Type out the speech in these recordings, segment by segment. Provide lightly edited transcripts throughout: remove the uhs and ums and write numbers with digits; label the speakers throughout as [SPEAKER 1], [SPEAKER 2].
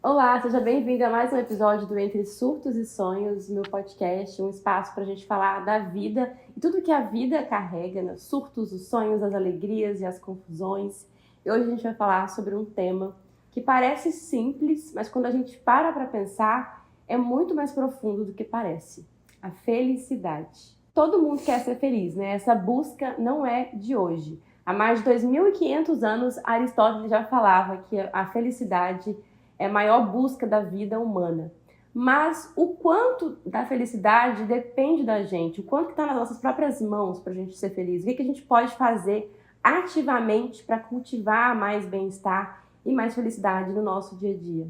[SPEAKER 1] Olá, seja bem-vindo a mais um episódio do Entre Surtos e Sonhos, meu podcast, um espaço para a gente falar da vida e tudo que a vida carrega, né? Surtos, os sonhos, as alegrias e as confusões. E hoje a gente vai falar sobre um tema que parece simples, mas quando a gente para pensar, é muito mais profundo do que parece. A felicidade. Todo mundo quer ser feliz, né? Essa busca não é de hoje. Há mais de 2.500 anos, Aristóteles já falava que a felicidade é a maior busca da vida humana. Mas o quanto da felicidade depende da gente, o quanto está nas nossas próprias mãos para a gente ser feliz. O que a gente pode fazer ativamente para cultivar mais bem-estar e mais felicidade no nosso dia a dia.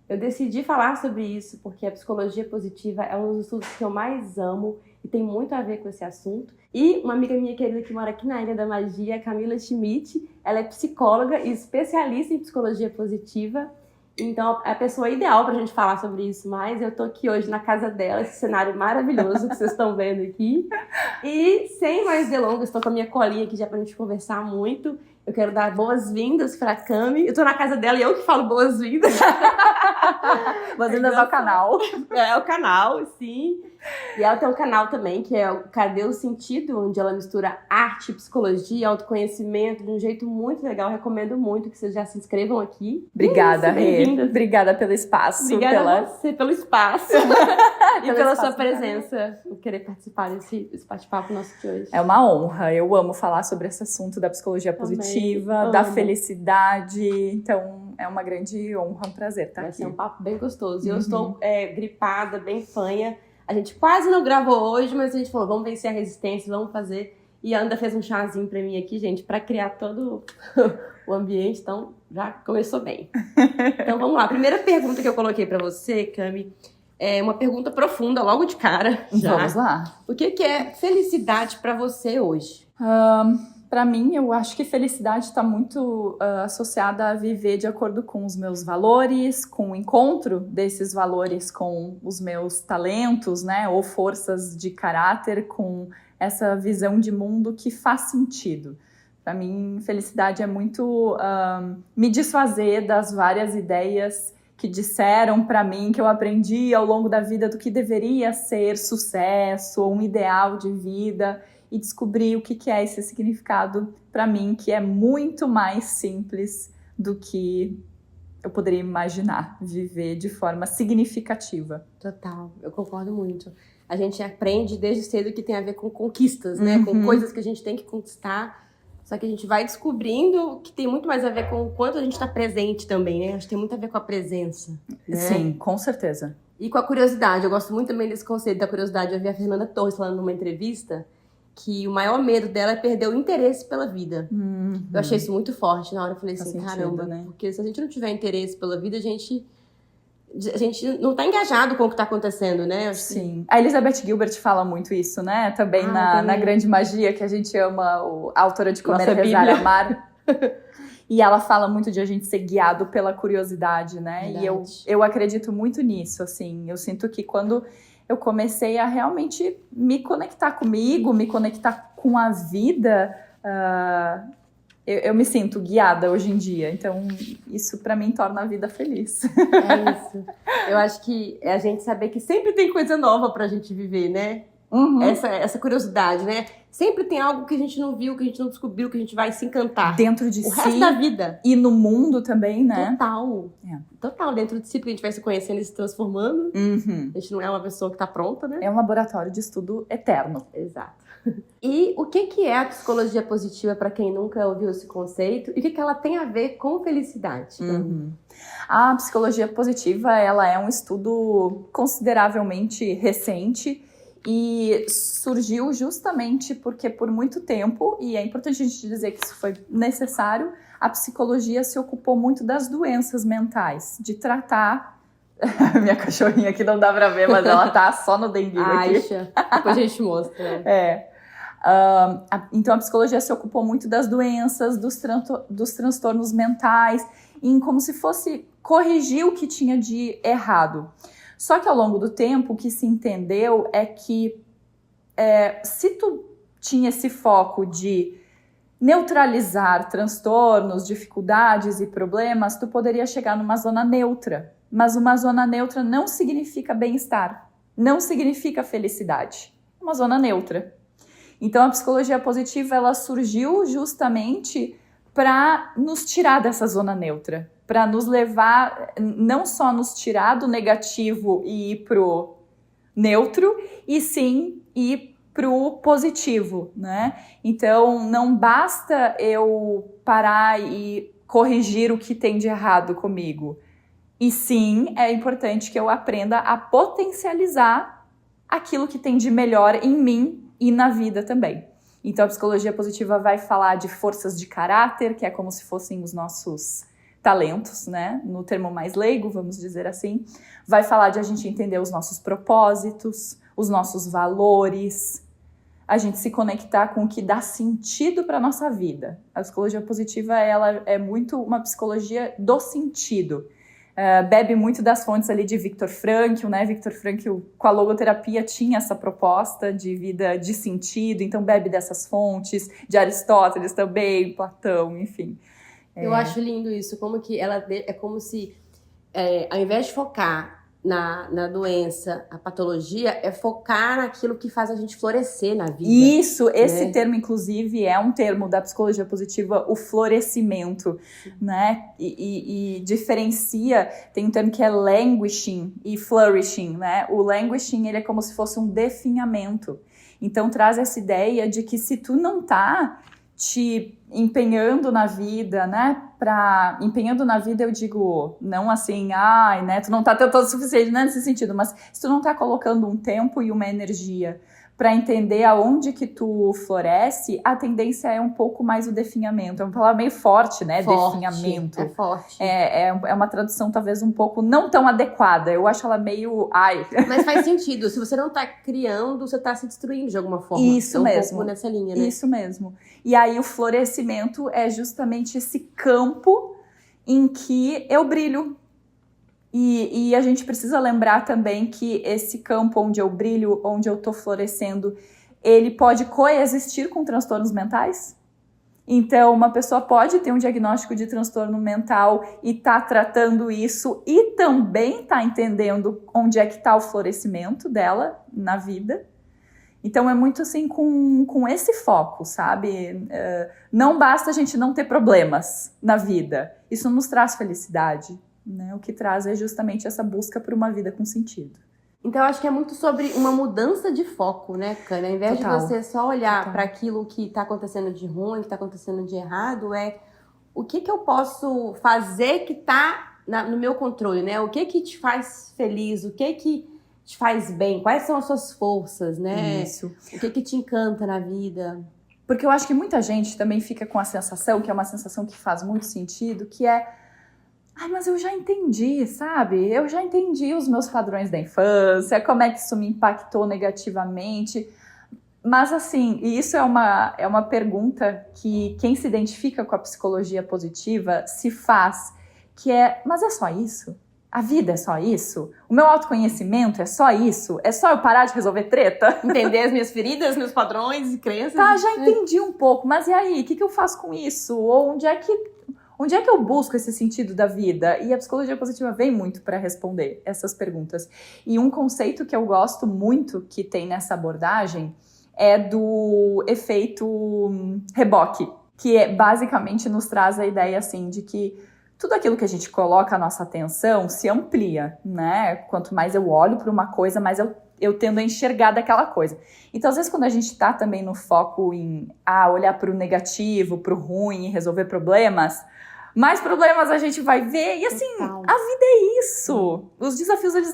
[SPEAKER 1] Eu decidi falar sobre isso porque a psicologia positiva é um dos estudos que eu mais amo e tem muito a ver com esse assunto. E uma amiga minha querida que mora aqui na Ilha da Magia, Camila Schmidt, ela é psicóloga e especialista em psicologia positiva. Então, é a pessoa ideal pra gente falar sobre isso mais. Eu tô aqui hoje na casa dela, esse cenário maravilhoso que vocês estão vendo aqui. E, sem mais delongas, estou com a minha colinha aqui já pra gente conversar muito. Eu quero dar boas-vindas pra Cami. Eu tô na casa dela e eu que falo boas-vindas.
[SPEAKER 2] Boas-vindas ao canal.
[SPEAKER 1] É o canal, sim. E ela tem um canal também, que é o Cadê o Sentido, onde ela mistura arte, psicologia, autoconhecimento de um jeito muito legal. Eu recomendo muito que vocês já se inscrevam aqui.
[SPEAKER 2] Obrigada, Rê. Obrigada pelo espaço.
[SPEAKER 1] Obrigada a você pelo espaço. E pela sua presença. Por querer participar desse bate-papo nosso de hoje.
[SPEAKER 2] É uma honra. Eu amo falar sobre esse assunto da psicologia positiva, da felicidade. Então, é uma grande honra, um prazer estar aqui.
[SPEAKER 1] Vai ser um papo bem gostoso. E eu estou gripada, bem fanha. A gente quase não gravou hoje, mas a gente falou, vamos vencer a resistência, vamos fazer. E a Anda fez um chazinho pra mim aqui, gente, pra criar todo o ambiente. Então, já começou bem. Então, vamos lá. A primeira pergunta que eu coloquei pra você, Cami, é uma pergunta profunda, logo de cara. Já.
[SPEAKER 2] Vamos lá.
[SPEAKER 1] O que é felicidade pra você hoje?
[SPEAKER 2] Para mim, eu acho que felicidade está muito associada a viver de acordo com os meus valores, com o encontro desses valores com os meus talentos, né, ou forças de caráter, com essa visão de mundo que faz sentido. Para mim, felicidade é muito me desfazer das várias ideias que disseram para mim, que eu aprendi ao longo da vida do que deveria ser sucesso, ou um ideal de vida, e descobrir o que é esse significado para mim, que é muito mais simples do que eu poderia imaginar, viver de forma significativa.
[SPEAKER 1] Total, eu concordo muito. A gente aprende desde cedo que tem a ver com conquistas, né? Com coisas que a gente tem que conquistar, só que a gente vai descobrindo que tem muito mais a ver com o quanto a gente está presente também, né? Acho que tem muito a ver com a presença, né?
[SPEAKER 2] Sim, com certeza.
[SPEAKER 1] E com a curiosidade, eu gosto muito também desse conceito da curiosidade. Eu vi a Fernanda Torres falando numa entrevista que o maior medo dela é perder o interesse pela vida. Eu achei isso muito forte. Na hora eu falei assim, caramba, né? Porque se a gente não tiver interesse pela vida, a gente não tá engajado com o que tá acontecendo, né?
[SPEAKER 2] Sim. A Elizabeth Gilbert fala muito isso, né? Também na Grande Magia, que a gente ama, a autora de Comer, Rezar e Amar. E ela fala muito de a gente ser guiado pela curiosidade, né? Verdade. E eu acredito muito nisso, assim. Eu sinto que quando eu comecei a realmente me conectar comigo, me conectar com a vida, eu me sinto guiada hoje em dia. Então, isso pra mim torna a vida feliz.
[SPEAKER 1] É isso. Eu acho que é a gente saber que sempre tem coisa nova pra gente viver, né? Essa curiosidade, né? Sempre tem algo que a gente não viu, que a gente não descobriu, que a gente vai se encantar.
[SPEAKER 2] Dentro de si.
[SPEAKER 1] O resto da vida.
[SPEAKER 2] E no mundo também, né?
[SPEAKER 1] Total. Total, dentro de si, porque a gente vai se conhecendo e se transformando. A gente não é uma pessoa que tá pronta, né?
[SPEAKER 2] É um laboratório de estudo eterno.
[SPEAKER 1] Exato. E o que é a psicologia positiva para quem nunca ouviu esse conceito? E o que ela tem a ver com felicidade?
[SPEAKER 2] A psicologia positiva, ela é um estudo consideravelmente recente e surgiu justamente porque por muito tempo, e é importante a gente dizer que isso foi necessário, a psicologia se ocupou muito das doenças mentais, de tratar... Minha cachorrinha aqui não dá pra ver, mas ela tá só no denguinho aqui.
[SPEAKER 1] Acha. Depois a gente mostra.
[SPEAKER 2] Então a psicologia se ocupou muito das doenças, dos transtornos mentais, em como se fosse corrigir o que tinha de errado. Só que ao longo do tempo o que se entendeu é que se tu tinha esse foco de neutralizar transtornos, dificuldades e problemas, tu poderia chegar numa zona neutra. mas uma zona neutra não significa bem-estar, não significa felicidade. É uma zona neutra. Então, a psicologia positiva, ela surgiu justamente para nos tirar dessa zona neutra, para nos levar, não só nos tirar do negativo e ir pro neutro, e sim ir pro positivo, né? Então, não basta eu parar e corrigir o que tem de errado comigo. E sim, é importante que eu aprenda a potencializar aquilo que tem de melhor em mim e na vida também. Então, a psicologia positiva vai falar de forças de caráter, que é como se fossem os nossos talentos, né? No termo mais leigo, vamos dizer assim. Vai falar de a gente entender os nossos propósitos, os nossos valores, a gente se conectar com o que dá sentido para a nossa vida. A psicologia positiva, ela é muito uma psicologia do sentido. Bebe muito das fontes ali de Viktor Frankl, né? Viktor Frankl, com a logoterapia, tinha essa proposta de vida de sentido, então bebe dessas fontes, de Aristóteles também, Platão, enfim.
[SPEAKER 1] Eu acho lindo isso, como que ela é como se, ao invés de focar na doença, a patologia, é focar naquilo que faz a gente florescer na vida.
[SPEAKER 2] Isso, esse termo, inclusive, é um termo da psicologia positiva, o florescimento, né? E diferencia, tem um termo que é languishing e flourishing, né? O languishing, ele é como se fosse um definhamento. Então, traz essa ideia de que se tu não tá te empenhando na vida, né? Empenhando na vida, eu digo, não assim, né? Tu não tá tentando o suficiente, não é nesse sentido, mas se tu não tá colocando um tempo e uma energia para entender aonde que tu floresce, a tendência é um pouco mais o definhamento. É uma palavra meio forte, né? Definhamento.
[SPEAKER 1] É forte.
[SPEAKER 2] É uma tradução talvez um pouco não tão adequada. Eu acho ela meio...
[SPEAKER 1] Mas faz sentido. Se você não tá criando, você tá se destruindo de alguma forma.
[SPEAKER 2] Isso mesmo.
[SPEAKER 1] Um pouco nessa linha, né?
[SPEAKER 2] Isso mesmo. E aí o florescimento é justamente esse campo em que eu brilho. E a gente precisa lembrar também que esse campo onde eu brilho, onde eu tô florescendo, ele pode coexistir com transtornos mentais. Então, uma pessoa pode ter um diagnóstico de transtorno mental e tá tratando isso e também tá entendendo onde é que tá o florescimento dela na vida. Então, é muito assim com esse foco, sabe? Não basta a gente não ter problemas na vida. Isso nos traz felicidade. Né? O que traz é justamente essa busca por uma vida com sentido.
[SPEAKER 1] Então, eu acho que é muito sobre uma mudança de foco, né, Cânia? Ao invés de você só olhar para aquilo que está acontecendo de ruim, que está acontecendo de errado, o que eu posso fazer que está no meu controle, né? O que te faz feliz, o que te faz bem, quais são as suas forças, né?
[SPEAKER 2] Isso.
[SPEAKER 1] O que te encanta na vida.
[SPEAKER 2] Porque eu acho que muita gente também fica com a sensação, que é uma sensação que faz muito sentido, que é mas eu já entendi, sabe? Eu já entendi os meus padrões da infância, como é que isso me impactou negativamente. Mas, assim, e isso é uma pergunta que quem se identifica com a psicologia positiva se faz, que mas é só isso? A vida é só isso? O meu autoconhecimento é só isso? É só eu parar de resolver treta?
[SPEAKER 1] Entender as minhas feridas, meus padrões e crenças?
[SPEAKER 2] Tá, já entendi um pouco, mas e aí? O que eu faço com isso? Ou onde é que eu busco esse sentido da vida? E a psicologia positiva vem muito para responder essas perguntas. E um conceito que eu gosto muito que tem nessa abordagem é do efeito reboque, que basicamente nos traz a ideia assim de que tudo aquilo que a gente coloca a nossa atenção se amplia, né? Quanto mais eu olho para uma coisa, mais eu tendo a enxergar daquela coisa. Então, às vezes, quando a gente tá também no foco em olhar para o negativo, para o ruim e resolver problemas, mais problemas a gente vai ver. E assim, a vida é isso. Os desafios, eles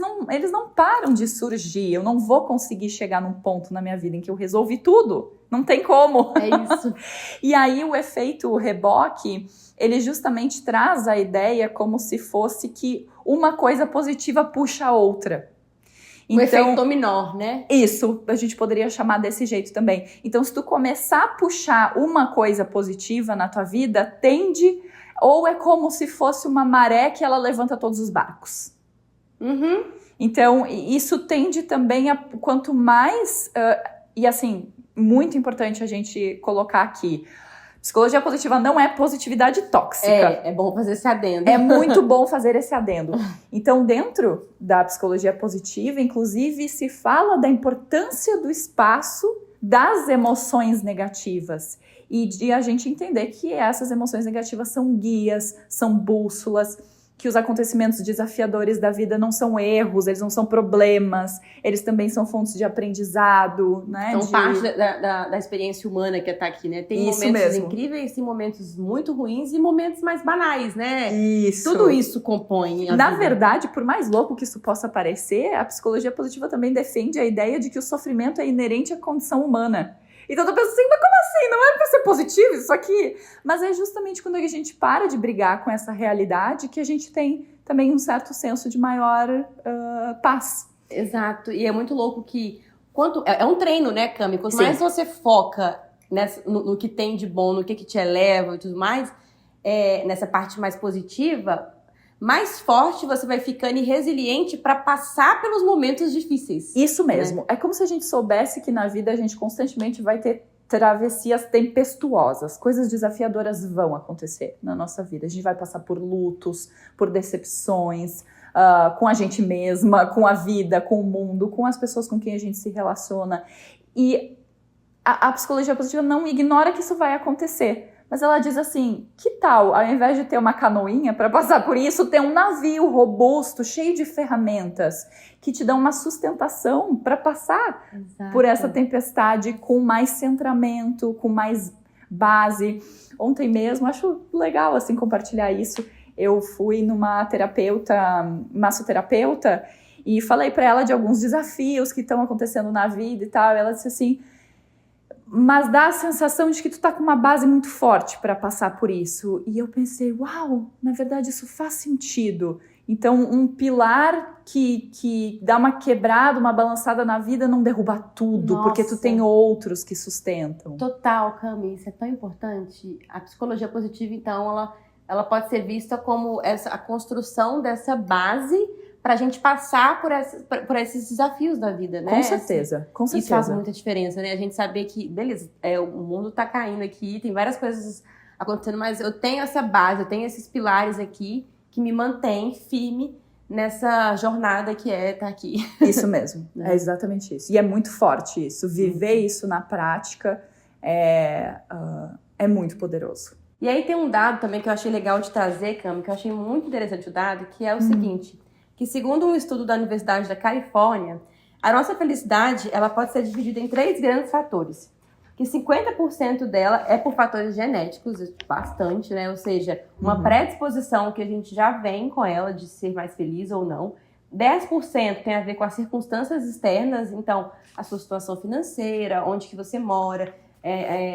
[SPEAKER 2] não param de surgir. Eu não vou conseguir chegar num ponto na minha vida em que eu resolvi tudo. Não tem como.
[SPEAKER 1] É isso.
[SPEAKER 2] E aí o efeito reboque, ele justamente traz a ideia como se fosse que uma coisa positiva puxa a outra.
[SPEAKER 1] Então, efeito dominó, né?
[SPEAKER 2] Isso, a gente poderia chamar desse jeito também. Então, se tu começar a puxar uma coisa positiva na tua vida, ou é como se fosse uma maré que ela levanta todos os barcos.
[SPEAKER 1] Uhum.
[SPEAKER 2] Então, isso tende também a, quanto mais, e assim, muito importante a gente colocar aqui, Psicologia positiva não é positividade tóxica.
[SPEAKER 1] É bom fazer esse adendo.
[SPEAKER 2] É muito bom fazer esse adendo. Então, dentro da psicologia positiva, inclusive, se fala da importância do espaço das emoções negativas e de a gente entender que essas emoções negativas são guias, são bússolas, que os acontecimentos desafiadores da vida não são erros, eles não são problemas, eles também são fontes de aprendizado, né?
[SPEAKER 1] São parte da experiência humana que está aqui, né? Tem
[SPEAKER 2] Isso
[SPEAKER 1] momentos
[SPEAKER 2] mesmo.
[SPEAKER 1] incríveis, tem momentos muito ruins e momentos mais banais, né?
[SPEAKER 2] Isso.
[SPEAKER 1] Tudo isso compõe a
[SPEAKER 2] Na
[SPEAKER 1] vida.
[SPEAKER 2] verdade, por mais louco que isso possa parecer, a psicologia positiva também defende a ideia de que o sofrimento é inerente à condição humana. Então eu penso assim, mas como assim? Não era pra ser positivo isso aqui? Mas é justamente quando a gente para de brigar com essa realidade que a gente tem também um certo senso de maior paz.
[SPEAKER 1] Exato. E é muito louco que... É um treino, né, Cami? Quanto
[SPEAKER 2] Sim.
[SPEAKER 1] mais você foca no que tem de bom, no que te eleva e tudo mais, nessa parte mais positiva, mais forte você vai ficando e resiliente para passar pelos momentos difíceis.
[SPEAKER 2] Isso mesmo. É como se a gente soubesse que na vida a gente constantemente vai ter travessias tempestuosas. Coisas desafiadoras vão acontecer na nossa vida. A gente vai passar por lutos, por decepções, com a gente mesma, com a vida, com o mundo, com as pessoas com quem a gente se relaciona. E a psicologia positiva não ignora que isso vai acontecer. Mas ela diz assim, que tal, ao invés de ter uma canoinha para passar por isso, ter um navio robusto, cheio de ferramentas, que te dão uma sustentação para passar por essa tempestade com mais centramento, com mais base. Ontem mesmo, acho legal assim compartilhar isso, eu fui numa massoterapeuta, e falei para ela de alguns desafios que estão acontecendo na vida e tal, e ela disse assim, mas dá a sensação de que tu tá com uma base muito forte para passar por isso. E eu pensei, uau, na verdade isso faz sentido. Então, um pilar que dá uma quebrada, uma balançada na vida não derruba tudo,
[SPEAKER 1] Nossa.
[SPEAKER 2] Porque tu tem outros que sustentam.
[SPEAKER 1] Total, Cami, isso é tão importante. A psicologia positiva, então, ela pode ser vista como a construção dessa base para a gente passar por esses desafios da vida, né?
[SPEAKER 2] Com certeza, com certeza.
[SPEAKER 1] Isso faz muita diferença, né? A gente saber que, beleza, o mundo tá caindo aqui, tem várias coisas acontecendo, mas eu tenho essa base, eu tenho esses pilares aqui que me mantém firme nessa jornada que tá aqui.
[SPEAKER 2] Isso mesmo, é exatamente isso. E é muito forte isso. Viver isso na prática é muito poderoso.
[SPEAKER 1] E aí tem um dado também que eu achei legal de trazer, Cami, que eu achei muito interessante o dado, que é o seguinte... que segundo um estudo da Universidade da Califórnia, a nossa felicidade ela pode ser dividida em 3 grandes fatores. Que 50% dela é por fatores genéticos, bastante, né? Ou seja, uma predisposição que a gente já vem com ela de ser mais feliz ou não. 10% tem a ver com as circunstâncias externas, então a sua situação financeira, onde que você mora,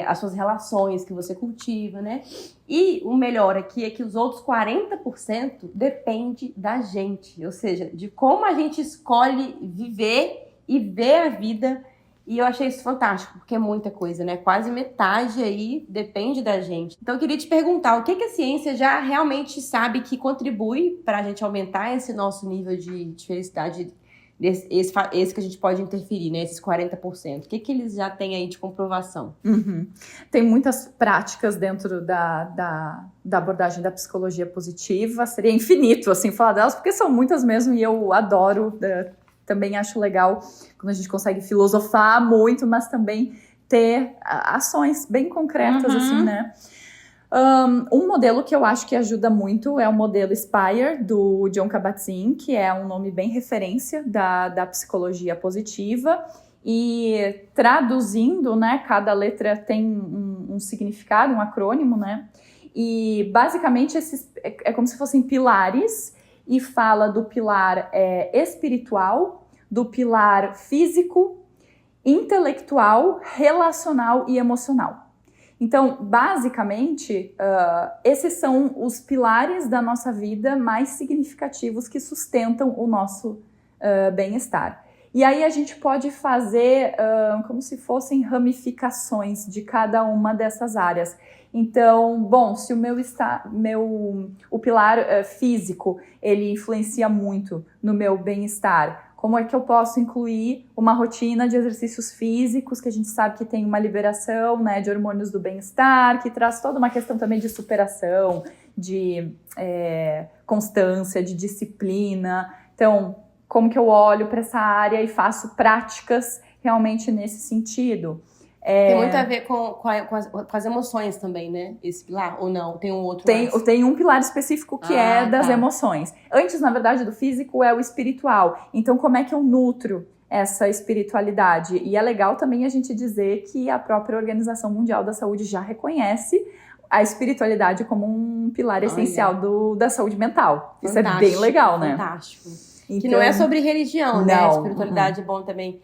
[SPEAKER 1] as suas relações que você cultiva, né? E o melhor aqui é que os outros 40% depende da gente, ou seja, de como a gente escolhe viver e ver a vida. E eu achei isso fantástico, porque é muita coisa, né? Quase metade aí depende da gente. Então eu queria te perguntar, o que a ciência já realmente sabe que contribui para a gente aumentar esse nosso nível de felicidade, esse que a gente pode interferir, né? Esses 40%. O que eles já têm aí de comprovação?
[SPEAKER 2] Tem muitas práticas dentro da abordagem da psicologia positiva. Seria infinito, assim, falar delas, porque são muitas mesmo e eu adoro. Também acho legal quando a gente consegue filosofar muito, mas também ter ações bem concretas, assim, né? Um modelo que eu acho que ajuda muito é o modelo SPIRE, do Jon Kabat-Zinn, que é um nome bem referência da psicologia positiva. E traduzindo, né, cada letra tem um significado, um acrônimo, né? E basicamente é como se fossem pilares, e fala do pilar espiritual, do pilar físico, intelectual, relacional e emocional. Então, basicamente, esses são os pilares da nossa vida mais significativos que sustentam o nosso bem-estar. E aí a gente pode fazer como se fossem ramificações de cada uma dessas áreas. Então, bom, se o pilar físico, ele influencia muito no meu bem-estar, como é que eu posso incluir uma rotina de exercícios físicos, que a gente sabe que tem uma liberação, né, de hormônios do bem-estar, que traz toda uma questão também de superação, de constância, de disciplina. Então, como que eu olho para essa área e faço práticas realmente nesse sentido?
[SPEAKER 1] Tem muito a ver com as emoções também, né? Esse pilar, ou não? Tem um outro
[SPEAKER 2] Tem um pilar específico que é das emoções. Antes, na verdade, do físico é o espiritual. Então, como é que eu nutro essa espiritualidade? E é legal também a gente dizer que a própria Organização Mundial da Saúde já reconhece a espiritualidade como um pilar essencial da saúde mental. Isso é bem legal, né?
[SPEAKER 1] Fantástico. Então, que não é sobre religião, né? A espiritualidade é bom também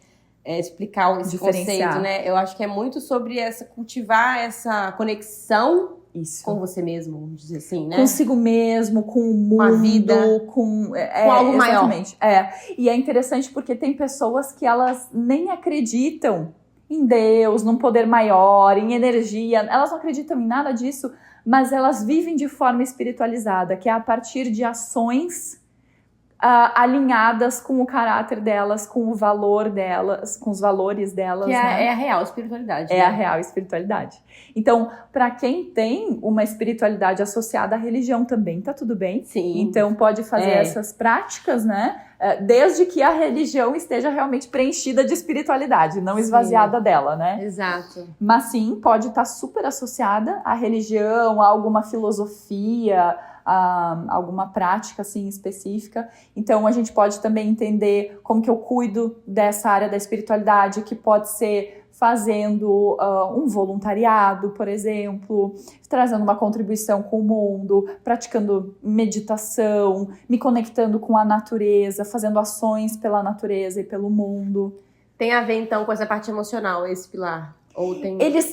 [SPEAKER 1] explicar esse conceito, né? Eu acho que é muito sobre cultivar essa conexão com você mesmo, vamos dizer assim, né?
[SPEAKER 2] Consigo mesmo, com o mundo,
[SPEAKER 1] com a vida,
[SPEAKER 2] com
[SPEAKER 1] algo maior.
[SPEAKER 2] E é interessante porque tem pessoas que elas nem acreditam em Deus, num poder maior, em energia, elas não acreditam em nada disso, mas elas vivem de forma espiritualizada, que é a partir de ações alinhadas com o caráter delas, com o valor delas, com os valores delas.
[SPEAKER 1] Que
[SPEAKER 2] né?
[SPEAKER 1] É a real espiritualidade.
[SPEAKER 2] É a real espiritualidade. Então, para quem tem uma espiritualidade associada à religião também, tá tudo bem.
[SPEAKER 1] Sim.
[SPEAKER 2] Então, pode fazer essas práticas, né? Desde que a religião esteja realmente preenchida de espiritualidade, não esvaziada dela, né?
[SPEAKER 1] Exato.
[SPEAKER 2] Mas sim, pode estar super associada à religião, a alguma filosofia, alguma prática assim específica. Então a gente pode também entender como que eu cuido dessa área da espiritualidade, que pode ser fazendo um voluntariado, por exemplo, trazendo uma contribuição com o mundo, praticando meditação, me conectando com a natureza, fazendo ações pela natureza e pelo mundo.
[SPEAKER 1] Tem a ver então com essa parte emocional, esse pilar? Ou tem...
[SPEAKER 2] Eles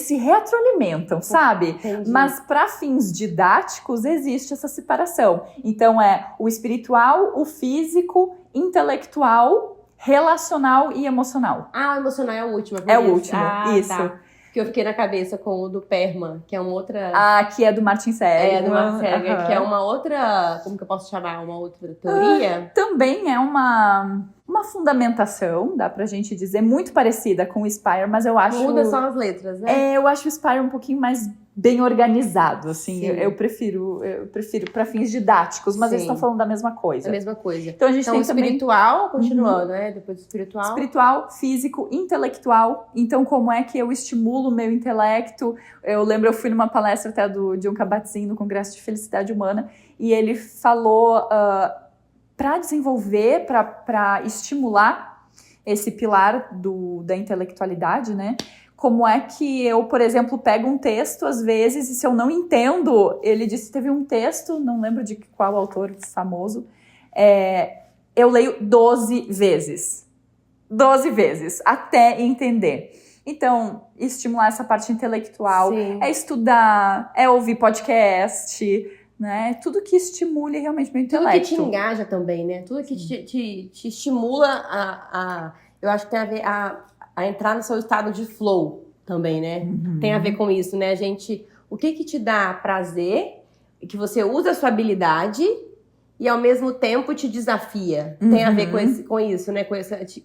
[SPEAKER 2] se retroalimentam, sabe?
[SPEAKER 1] Entendi.
[SPEAKER 2] Mas para fins didáticos existe essa separação. Então é o espiritual, o físico, intelectual, relacional e emocional.
[SPEAKER 1] O emocional é o último.
[SPEAKER 2] É o último, isso.
[SPEAKER 1] Tá. Que eu fiquei na cabeça com o do Perman, que é uma outra...
[SPEAKER 2] que é do Martin Seligman.
[SPEAKER 1] Do Martin Seligman, que é uma outra... Como que eu posso chamar? Uma outra teoria?
[SPEAKER 2] Também é uma fundamentação, dá pra gente dizer, muito parecida com o Spire, mas eu acho...
[SPEAKER 1] Muda só as letras, né?
[SPEAKER 2] Eu acho o Spire um pouquinho mais bem organizado, assim. Eu prefiro para fins didáticos, mas eles estão falando da mesma coisa.
[SPEAKER 1] A mesma coisa.
[SPEAKER 2] Então a gente tem
[SPEAKER 1] espiritual, continuando, né? Depois do espiritual.
[SPEAKER 2] Espiritual, físico, intelectual. Então, como é que eu estimulo o meu intelecto? Eu lembro, eu fui numa palestra até do John Kabat-Zinn no Congresso de Felicidade Humana, e ele falou para desenvolver, para estimular esse pilar da intelectualidade, né? Como é que eu, por exemplo, pego um texto, às vezes, e se eu não entendo, ele disse, teve um texto, não lembro de qual autor famoso, eu leio 12 vezes. 12 vezes, até entender. Então, estimular essa parte intelectual, é estudar, é ouvir podcast, né? Tudo que estimule realmente meu intelecto.
[SPEAKER 1] Tudo que te engaja também, né? Tudo que te estimula eu acho que tem a ver a entrar no seu estado de flow também, né? Tem a ver com isso, né? O que te dá prazer, que você usa a sua habilidade e ao mesmo tempo te desafia. Tem a ver com isso, né?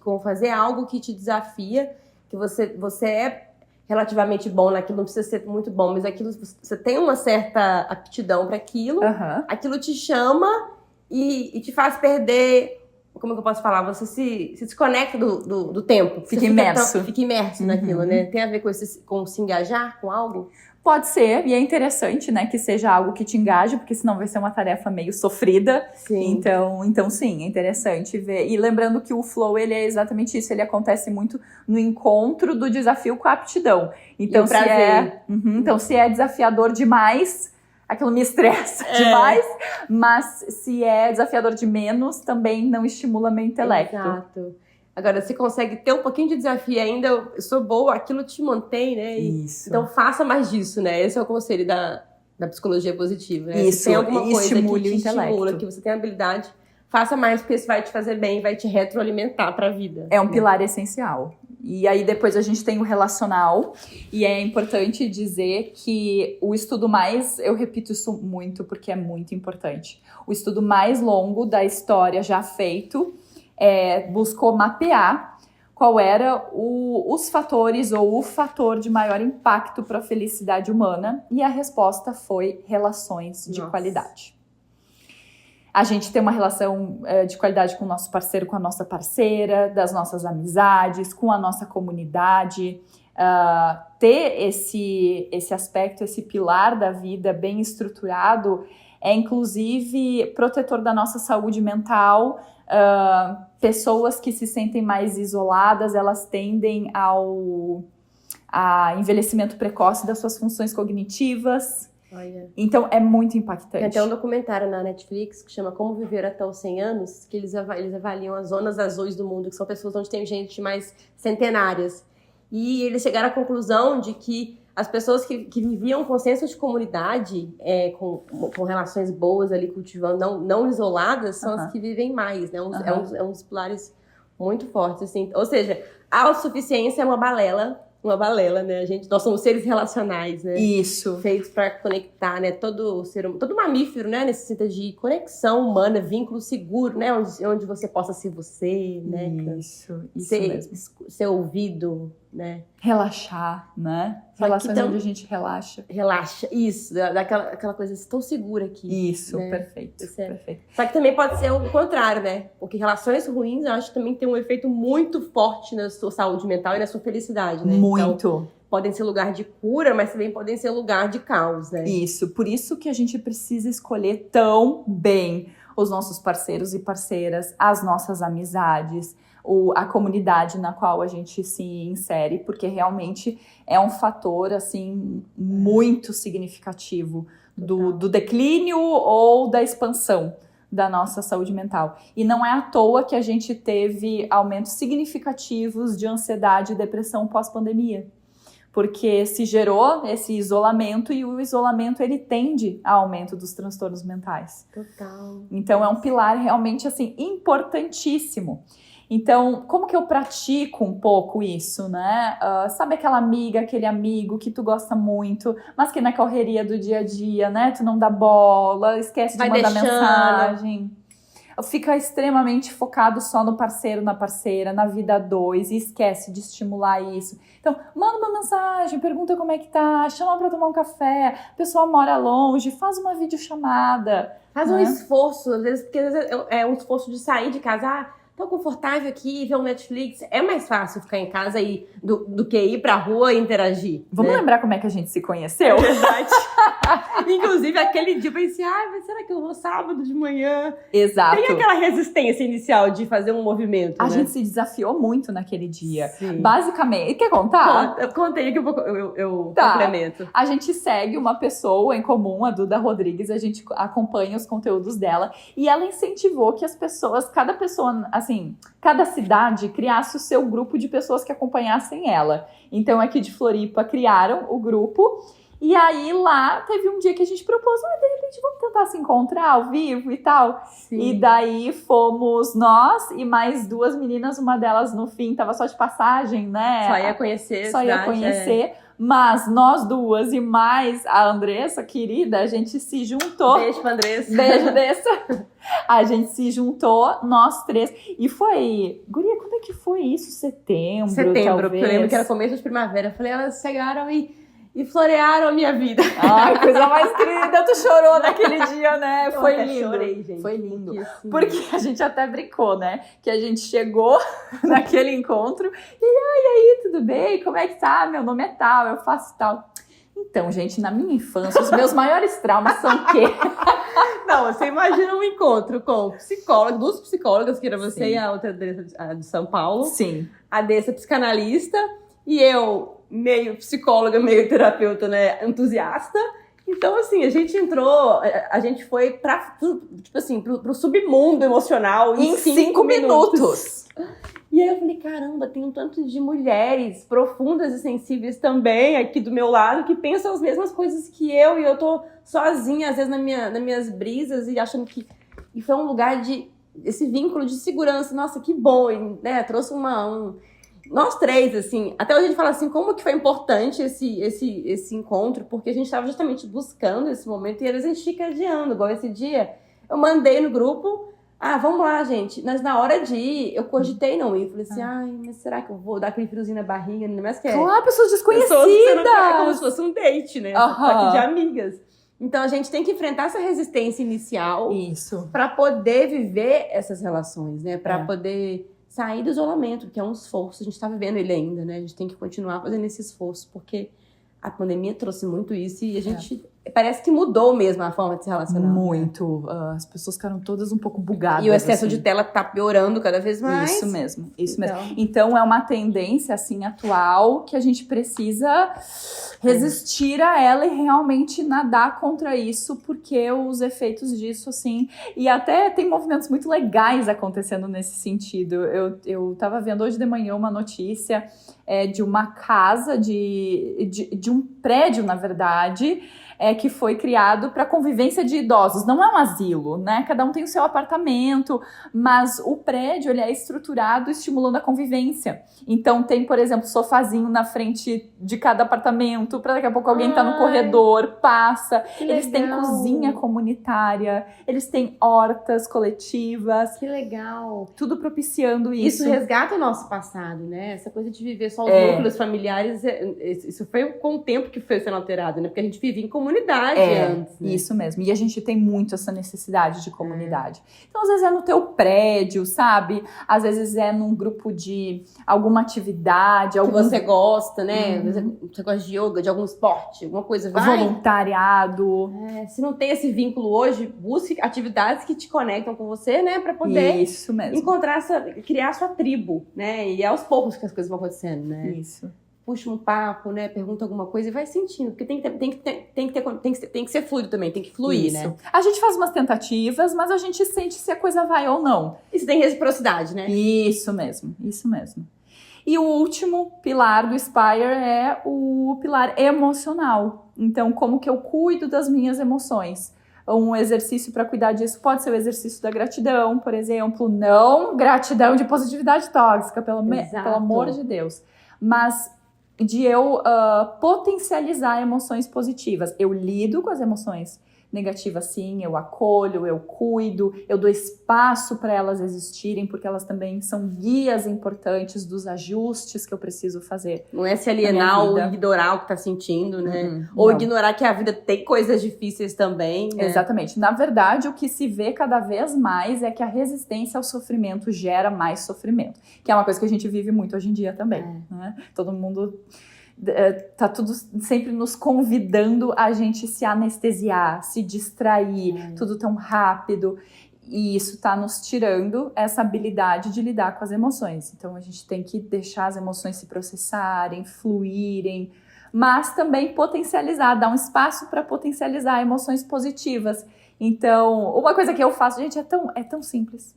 [SPEAKER 1] Com fazer algo que te desafia, que você é relativamente bom naquilo, não precisa ser muito bom, mas aquilo, você tem uma certa aptidão para aquilo, aquilo te chama e te faz perder... Como é que eu posso falar? Você se desconecta do tempo.
[SPEAKER 2] Fica imerso.
[SPEAKER 1] Fica imerso naquilo, né? Tem a ver com se engajar com algo?
[SPEAKER 2] Pode ser, e é interessante, né, que seja algo que te engaje, porque senão vai ser uma tarefa meio sofrida.
[SPEAKER 1] Sim.
[SPEAKER 2] Então sim, é interessante ver. E lembrando que o flow, ele é exatamente isso, ele acontece muito no encontro do desafio com a aptidão. Então, então se é desafiador demais, aquilo me estressa demais, mas se é desafiador de menos, também não estimula meu intelecto.
[SPEAKER 1] Exato. Agora, você consegue ter um pouquinho de desafio ainda, eu sou boa, aquilo te mantém, né?
[SPEAKER 2] Isso.
[SPEAKER 1] Então, faça mais disso, né? Esse é o conselho da psicologia positiva, né?
[SPEAKER 2] Isso,
[SPEAKER 1] se tem alguma coisa que te
[SPEAKER 2] estimula,
[SPEAKER 1] que você tem habilidade, faça mais, porque isso vai te fazer bem, vai te retroalimentar para a vida.
[SPEAKER 2] É um pilar essencial. E aí depois a gente tem o relacional, e é importante dizer que o estudo mais, eu repito isso muito porque é muito importante, o estudo mais longo da história já feito buscou mapear qual era os fatores ou o fator de maior impacto para a felicidade humana, e a resposta foi relações de qualidade. A gente tem uma relação de qualidade com o nosso parceiro, com a nossa parceira, das nossas amizades, com a nossa comunidade. Ter esse aspecto, esse pilar da vida bem estruturado é, inclusive, protetor da nossa saúde mental. Pessoas que se sentem mais isoladas, elas tendem a envelhecimento precoce das suas funções cognitivas.
[SPEAKER 1] Olha.
[SPEAKER 2] Então, é muito impactante.
[SPEAKER 1] Tem até um documentário na Netflix que chama Como Viver até os 100 Anos, que eles avaliam as zonas azuis do mundo, que são pessoas onde tem gente mais centenárias. E eles chegaram à conclusão de que as pessoas que viviam com senso de comunidade, com relações boas ali, cultivando, não isoladas, são as que vivem mais, né? É um dos pilares muito fortes, assim. Ou seja, a autossuficiência é uma balela, né? Nós somos seres relacionais, né?
[SPEAKER 2] Isso.
[SPEAKER 1] Feitos para conectar, né? Todo mamífero, né? Necessita de conexão humana, vínculo seguro, né? Onde você possa ser você, né?
[SPEAKER 2] Isso mesmo.
[SPEAKER 1] Ser ouvido, né?
[SPEAKER 2] Relaxar, né? Relações onde a gente relaxa.
[SPEAKER 1] Relaxa, isso. Daquela coisa, estou segura aqui.
[SPEAKER 2] Isso, né? Perfeito.
[SPEAKER 1] Só que também pode ser o contrário, né? Porque relações ruins, eu acho que também tem um efeito muito forte na sua saúde mental e na sua felicidade, né?
[SPEAKER 2] Muito.
[SPEAKER 1] Então, podem ser lugar de cura, mas também podem ser lugar de caos, né?
[SPEAKER 2] Isso. Por isso que a gente precisa escolher tão bem os nossos parceiros e parceiras, as nossas amizades, a comunidade na qual a gente se insere, porque realmente é um fator, assim, muito significativo do declínio ou da expansão da nossa saúde mental. E não é à toa que a gente teve aumentos significativos de ansiedade e depressão pós-pandemia, porque se gerou esse isolamento, e o isolamento, ele tende ao aumento dos transtornos mentais.
[SPEAKER 1] Total.
[SPEAKER 2] Então é um pilar realmente, assim, importantíssimo. Então, como que eu pratico um pouco isso, né? Sabe aquela amiga, aquele amigo que tu gosta muito, mas que na correria do dia a dia, né? Tu não dá bola, esquece de mandar mensagem. Fica extremamente focado só no parceiro, na parceira, na vida dois, e esquece de estimular isso. Então, manda uma mensagem, pergunta como é que tá, chama pra tomar um café, a pessoa mora longe, faz uma videochamada.
[SPEAKER 1] Faz um esforço, às vezes, porque às vezes é um esforço de sair de casa. Tô confortável aqui, ver um Netflix. É mais fácil ficar em casa aí do que ir pra rua e interagir.
[SPEAKER 2] Vamos lembrar como é que a gente se conheceu?
[SPEAKER 1] Verdade. Inclusive, aquele dia eu pensei, mas será que eu vou sábado de manhã?
[SPEAKER 2] Exato.
[SPEAKER 1] Tem aquela resistência inicial de fazer um movimento,
[SPEAKER 2] A
[SPEAKER 1] né?
[SPEAKER 2] gente se desafiou muito naquele dia.
[SPEAKER 1] Sim.
[SPEAKER 2] Basicamente, quer contar?
[SPEAKER 1] Contei que eu complemento.
[SPEAKER 2] A gente segue uma pessoa em comum, a Duda Rodrigues, a gente acompanha os conteúdos dela, e ela incentivou que as pessoas, cada pessoa, assim, cada cidade criasse o seu grupo de pessoas que acompanhassem ela. Então, aqui de Floripa, criaram o grupo. E aí, lá, teve um dia que a gente propôs, de repente, vamos tentar se encontrar ao vivo e tal. Sim. E daí, fomos nós e mais duas meninas, uma delas, no fim, tava só de passagem, né?
[SPEAKER 1] Só ia conhecer.
[SPEAKER 2] Só ia conhecer. Mas nós duas e mais a Andressa, querida, a gente se juntou.
[SPEAKER 1] Beijo pra Andressa.
[SPEAKER 2] Beijo, Andressa. A gente se juntou, nós três. E foi... Guria, quando é que foi isso? Setembro, talvez?
[SPEAKER 1] Porque eu lembro que era começo de primavera. Eu falei, elas chegaram e florearam a minha vida.
[SPEAKER 2] Ai, coisa mais querida. Tu chorou naquele dia, né?
[SPEAKER 1] Eu
[SPEAKER 2] foi lindo.
[SPEAKER 1] Chorei, gente.
[SPEAKER 2] Foi lindo.
[SPEAKER 1] Porque
[SPEAKER 2] a gente até brincou, né? Que a gente chegou naquele encontro e aí, tudo bem? Como é que tá? Meu nome é tal, eu faço tal. Então, gente, na minha infância, os meus maiores traumas são o quê?
[SPEAKER 1] Não, você imagina um encontro com psicóloga, duas psicólogas, que era você
[SPEAKER 2] Sim.
[SPEAKER 1] e a outra a de São Paulo.
[SPEAKER 2] Sim.
[SPEAKER 1] A Dessa psicanalista e eu, meio psicóloga, meio terapeuta, né, entusiasta. Então, assim, a gente foi pro submundo emocional em 5 minutos. E aí eu falei, caramba, tem um tanto de mulheres profundas e sensíveis também aqui do meu lado que pensam as mesmas coisas que eu, e eu tô sozinha, às vezes, nas minhas brisas, e achando que... E foi um lugar esse vínculo de segurança. Nossa, que bom, e, né, trouxe nós três, assim, até hoje a gente fala assim, como que foi importante esse encontro, porque a gente estava justamente buscando esse momento, e às vezes a gente fica adiando, igual esse dia, eu mandei no grupo, Vamos lá, gente. Mas na hora de ir, eu cogitei não ir. Falei assim, mas será que eu vou dar aquele friozinho na barriga? Não é mais que
[SPEAKER 2] Claro, pessoas desconhecidas.
[SPEAKER 1] É como se fosse um date, né? Só que de
[SPEAKER 2] Aham.
[SPEAKER 1] amigas. Então a gente tem que enfrentar essa resistência inicial
[SPEAKER 2] Isso.
[SPEAKER 1] para poder viver essas relações, né? Para
[SPEAKER 2] É.
[SPEAKER 1] poder sair do isolamento, que é um esforço. A gente tá vivendo ele ainda, né? A gente tem que continuar fazendo esse esforço, porque a pandemia trouxe muito isso e a gente parece que mudou mesmo a forma de se relacionar.
[SPEAKER 2] Muito. As pessoas ficaram todas um pouco bugadas.
[SPEAKER 1] E o excesso
[SPEAKER 2] assim.
[SPEAKER 1] de tela tá piorando cada vez mais.
[SPEAKER 2] Isso mesmo. Então é uma tendência assim atual que a gente precisa resistir a ela e realmente nadar contra isso, porque os efeitos disso, assim, e até tem movimentos muito legais acontecendo nesse sentido. Eu tava vendo hoje de manhã uma notícia de uma casa, de um prédio, na verdade, que foi criado para convivência de idosos. Não é um asilo, né? Cada um tem o seu apartamento, mas o prédio ele é estruturado estimulando a convivência. Então tem, por exemplo, sofazinho na frente de cada apartamento, para daqui a pouco alguém tá no corredor, passa. Eles têm cozinha comunitária, eles têm hortas coletivas.
[SPEAKER 1] Que legal.
[SPEAKER 2] Tudo propiciando isso.
[SPEAKER 1] Isso resgata o nosso passado, né? Essa coisa de viver só os núcleos familiares, isso foi com o tempo que foi sendo alterado, né? Porque a gente vivia em comunidade antes, né?
[SPEAKER 2] Isso mesmo. E a gente tem muito essa necessidade de comunidade. Então, às vezes é no teu prédio, sabe? Às vezes é num grupo de alguma atividade.
[SPEAKER 1] Que você gosta, né? Você gosta de yoga, de algum esporte, alguma coisa. Vai.
[SPEAKER 2] Voluntariado.
[SPEAKER 1] Se não tem esse vínculo hoje, busque atividades que te conectam com você, né? Pra poder
[SPEAKER 2] Isso mesmo.
[SPEAKER 1] criar a sua tribo, né? E é aos poucos que as coisas vão acontecendo, né?
[SPEAKER 2] Isso.
[SPEAKER 1] Puxa um papo, né? Pergunta alguma coisa e vai sentindo. Porque tem que ser fluido também, tem que fluir,
[SPEAKER 2] Isso.
[SPEAKER 1] né?
[SPEAKER 2] A gente faz umas tentativas, mas a gente sente se a coisa vai ou não.
[SPEAKER 1] Isso tem reciprocidade, né?
[SPEAKER 2] Isso mesmo. E o último pilar do Spire é o pilar emocional. Então, como que eu cuido das minhas emoções? Um exercício para cuidar disso pode ser o exercício da gratidão, por exemplo. Não gratidão de positividade tóxica, pelo amor de Deus. Mas de eu potencializar emoções positivas. Eu lido com as emoções negativas, sim, eu acolho, eu cuido, eu dou espaço para elas existirem, porque elas também são guias importantes dos ajustes que eu preciso fazer.
[SPEAKER 1] Não é se alienar ou ignorar o que tá sentindo, né? Ou ignorar que a vida tem coisas difíceis também, né?
[SPEAKER 2] Exatamente. Na verdade, o que se vê cada vez mais é que a resistência ao sofrimento gera mais sofrimento, que é uma coisa que a gente vive muito hoje em dia também, né? Todo mundo tá tudo sempre nos convidando a gente se anestesiar, se distrair, tudo tão rápido, e isso tá nos tirando essa habilidade de lidar com as emoções. Então a gente tem que deixar as emoções se processarem, fluírem, mas também potencializar, dar um espaço para potencializar emoções positivas. Então, uma coisa que eu faço, gente, é tão simples.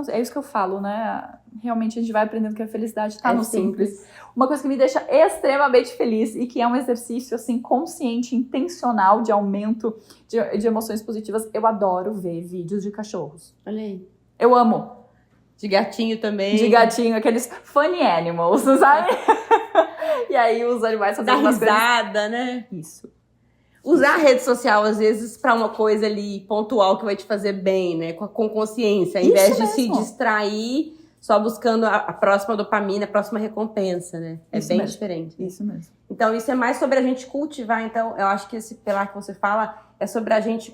[SPEAKER 2] É isso que eu falo, né? Realmente a gente vai aprendendo que a felicidade está no simples. Uma coisa que me deixa extremamente feliz e que é um exercício, assim, consciente, intencional de aumento de emoções positivas. Eu adoro ver vídeos de cachorros.
[SPEAKER 1] Olha aí.
[SPEAKER 2] Eu amo.
[SPEAKER 1] De gatinho também.
[SPEAKER 2] De gatinho, aqueles funny animals, sabe? E aí os animais fazem umas
[SPEAKER 1] risada,
[SPEAKER 2] coisas...
[SPEAKER 1] né?
[SPEAKER 2] Isso.
[SPEAKER 1] Usar a rede social, às vezes, pra uma coisa ali pontual que vai te fazer bem, né? Com consciência, ao invés de se distrair só buscando a próxima dopamina, a próxima recompensa, né? É bem diferente.
[SPEAKER 2] Isso mesmo.
[SPEAKER 1] Então, isso é mais sobre a gente cultivar. Então, eu acho que esse pilar que você fala é sobre a gente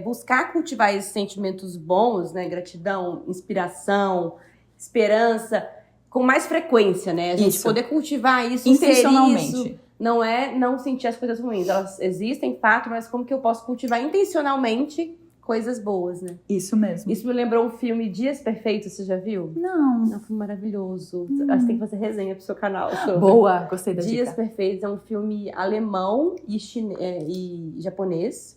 [SPEAKER 1] buscar cultivar esses sentimentos bons, né? Gratidão, inspiração, esperança, com mais frequência, né? A gente poder cultivar isso,
[SPEAKER 2] intencionalmente.
[SPEAKER 1] Não é não sentir as coisas ruins. Elas existem, fato, mas como que eu posso cultivar intencionalmente coisas boas, né?
[SPEAKER 2] Isso mesmo.
[SPEAKER 1] Isso me lembrou um filme Dias Perfeitos, você já viu?
[SPEAKER 2] Não.
[SPEAKER 1] É um filme maravilhoso. Acho que tem que fazer resenha pro seu canal sobre.
[SPEAKER 2] Boa, gostei da
[SPEAKER 1] Dias
[SPEAKER 2] dica.
[SPEAKER 1] Perfeitos é um filme alemão e japonês.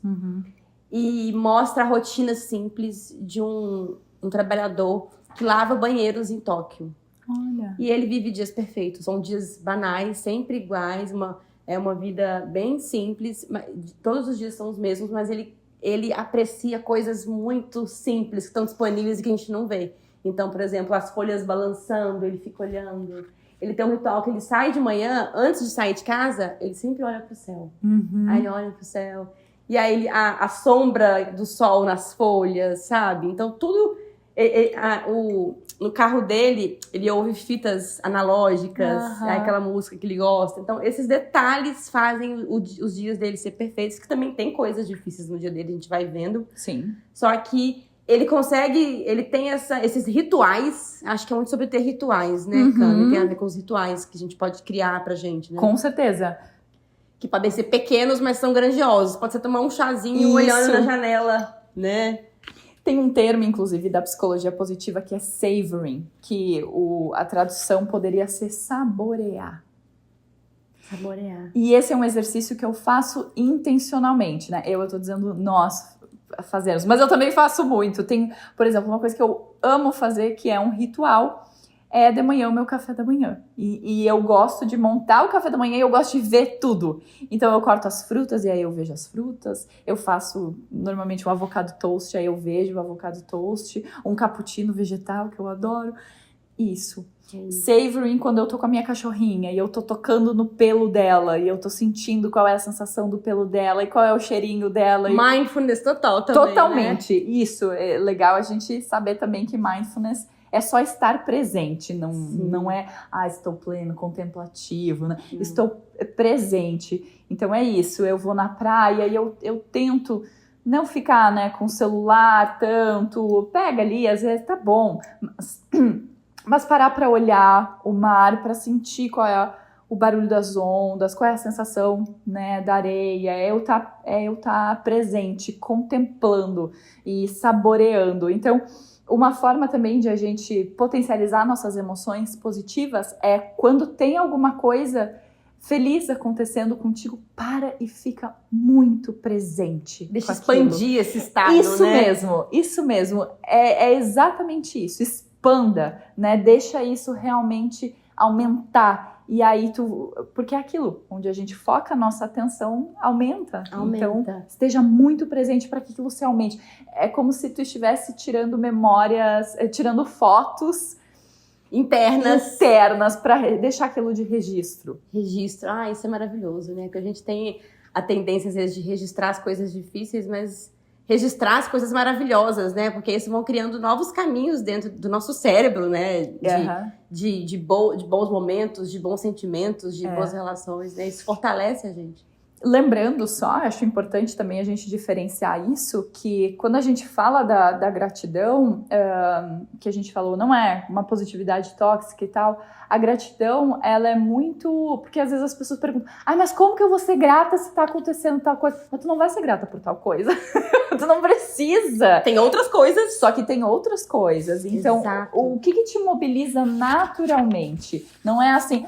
[SPEAKER 1] E mostra a rotina simples de um trabalhador que lava banheiros em Tóquio.
[SPEAKER 2] Olha.
[SPEAKER 1] E ele vive dias perfeitos, são dias banais, sempre iguais, é uma vida bem simples, todos os dias são os mesmos, mas ele aprecia coisas muito simples que estão disponíveis e que a gente não vê. Então, por exemplo, as folhas balançando, ele fica olhando. Ele tem um ritual que ele sai de manhã, antes de sair de casa, ele sempre olha pro céu. Aí ele olha pro céu. E aí a sombra do sol nas folhas, sabe? Então, tudo No carro dele, ele ouve fitas analógicas, aquela música que ele gosta. Então, esses detalhes fazem os dias dele ser perfeitos, que também tem coisas difíceis no dia dele, a gente vai vendo.
[SPEAKER 2] Sim.
[SPEAKER 1] Só que ele tem esses rituais, acho que é muito sobre ter rituais, né, Cami? Tem a ver com os rituais que a gente pode criar pra gente, né?
[SPEAKER 2] Com certeza.
[SPEAKER 1] Que podem ser pequenos, mas são grandiosos. Pode ser tomar um chazinho olhando na janela, né?
[SPEAKER 2] Tem um termo, inclusive, da psicologia positiva que é savoring, que a tradução poderia ser saborear.
[SPEAKER 1] Saborear.
[SPEAKER 2] E esse é um exercício que eu faço intencionalmente, né? Eu tô dizendo nós fazemos, mas eu também faço muito. Tem, por exemplo, uma coisa que eu amo fazer, que é um ritual, é de manhã o meu café da manhã. E eu gosto de montar o café da manhã e eu gosto de ver tudo. Então eu corto as frutas e aí eu vejo as frutas. Eu faço normalmente um avocado toast, aí eu vejo o avocado toast. Um cappuccino vegetal, que eu adoro. Isso. Savoring quando eu tô com a minha cachorrinha e eu tô tocando no pelo dela e eu tô sentindo qual é a sensação do pelo dela e qual é o cheirinho dela.
[SPEAKER 1] Mindfulness total também,
[SPEAKER 2] totalmente,
[SPEAKER 1] né?
[SPEAKER 2] Isso. É legal a gente saber também que mindfulness é só estar presente, não é, estou pleno, contemplativo, né? Estou presente. Então é isso, eu vou na praia e eu tento não ficar, né, com o celular tanto, pega ali, às vezes tá bom, mas parar para olhar o mar, para sentir qual é o barulho das ondas, qual é a sensação, né, da areia, eu tá presente, contemplando e saboreando. Então, uma forma também de a gente potencializar nossas emoções positivas é quando tem alguma coisa feliz acontecendo contigo, para e fica muito presente.
[SPEAKER 1] Deixa expandir esse estado,
[SPEAKER 2] isso
[SPEAKER 1] né?
[SPEAKER 2] Isso mesmo. É exatamente isso. Expanda, né? Deixa isso realmente aumentar. E aí porque é aquilo, onde a gente foca a nossa atenção, aumenta. Então, esteja muito presente para que aquilo se aumente. É como se tu estivesse tirando memórias, tirando fotos internas para deixar aquilo de registro.
[SPEAKER 1] Registro. Isso é maravilhoso, né? Que a gente tem a tendência, às vezes, de registrar as coisas difíceis, mas registrar as coisas maravilhosas, né? Porque isso vão criando novos caminhos dentro do nosso cérebro, né? De bons momentos, de bons sentimentos, de boas relações, né? Isso fortalece a gente.
[SPEAKER 2] Lembrando só, acho importante também a gente diferenciar isso, que quando a gente fala da gratidão, que a gente falou, não é uma positividade tóxica e tal, a gratidão, ela é muito... Porque às vezes as pessoas perguntam, mas como que eu vou ser grata se tá acontecendo tal coisa? Mas tu não vai ser grata por tal coisa. Tu não precisa.
[SPEAKER 1] Tem outras coisas.
[SPEAKER 2] Só que tem outras coisas. Então, o que te mobiliza naturalmente? Não é assim,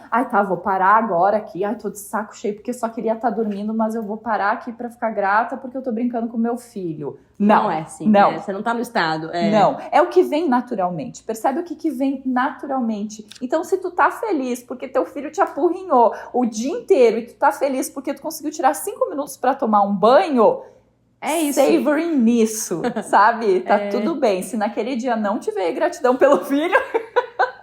[SPEAKER 2] vou parar agora aqui, tô de saco cheio porque só queria estar dormindo, mas eu vou parar aqui pra ficar grata porque eu tô brincando com meu filho.
[SPEAKER 1] Não é assim.
[SPEAKER 2] Não.
[SPEAKER 1] Né? Você não tá no estado.
[SPEAKER 2] Não. É o que vem naturalmente. Percebe o que vem naturalmente. Então, se tu tá feliz porque teu filho te apurrinhou o dia inteiro e tu tá feliz porque tu conseguiu tirar 5 minutos pra tomar um banho, é isso. Savoring nisso, sabe? Tá tudo bem. Se naquele dia não tiver gratidão pelo filho,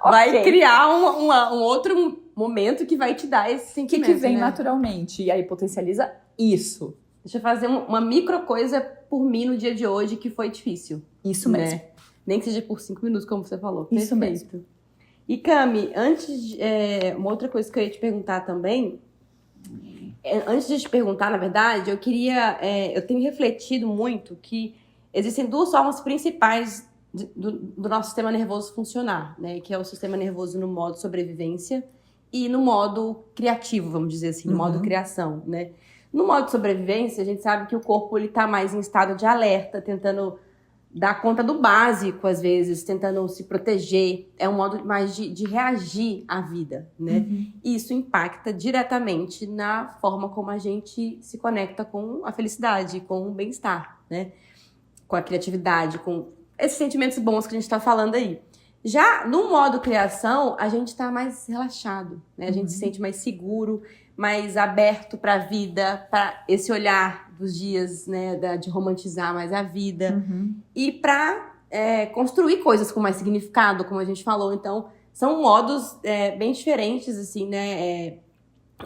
[SPEAKER 1] vai criar um outro momento que vai te dar esse sentimento.
[SPEAKER 2] Que vem naturalmente. E aí potencializa isso.
[SPEAKER 1] Deixa eu fazer uma micro coisa por mim no dia de hoje que foi difícil.
[SPEAKER 2] Isso mesmo.
[SPEAKER 1] Né? Nem que seja por 5 minutos, como você falou.
[SPEAKER 2] Isso
[SPEAKER 1] Perfeito.
[SPEAKER 2] mesmo.
[SPEAKER 1] E Cami, uma outra coisa que eu ia te perguntar também, antes de te perguntar, na verdade, eu tenho refletido muito que existem 2 formas principais do nosso sistema nervoso funcionar, né? Que é o sistema nervoso no modo sobrevivência e no modo criativo, vamos dizer assim, no modo criação, né? No modo sobrevivência, a gente sabe que o corpo ele tá mais em estado de alerta, tentando dar conta do básico, às vezes, tentando se proteger. É um modo mais de reagir à vida, né? E isso impacta diretamente na forma como a gente se conecta com a felicidade, com o bem-estar, né? Com a criatividade, com esses sentimentos bons que a gente tá falando aí. Já no modo criação, a gente tá mais relaxado, né? A gente se sente mais seguro, mais aberto para a vida, para esse olhar dos dias, né, de romantizar mais a vida e para construir coisas com mais significado, como a gente falou. Então, são modos bem diferentes, assim, né,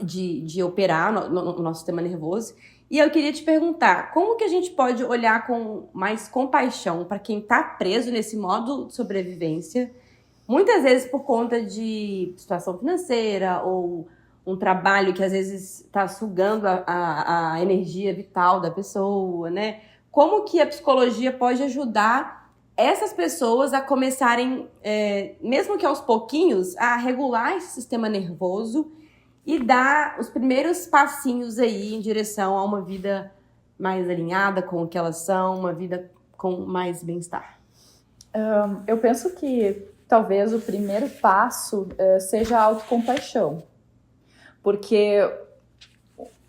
[SPEAKER 1] de operar no nosso sistema nervoso. E eu queria te perguntar, como que a gente pode olhar com mais compaixão para quem está preso nesse modo de sobrevivência, muitas vezes por conta de situação financeira ou um trabalho que às vezes está sugando a energia vital da pessoa, né? Como que a psicologia pode ajudar essas pessoas a começarem, mesmo que aos pouquinhos, a regular esse sistema nervoso e dar os primeiros passinhos aí em direção a uma vida mais alinhada com o que elas são, uma vida com mais bem-estar?
[SPEAKER 2] Eu penso que talvez o primeiro passo seja a autocompaixão. Porque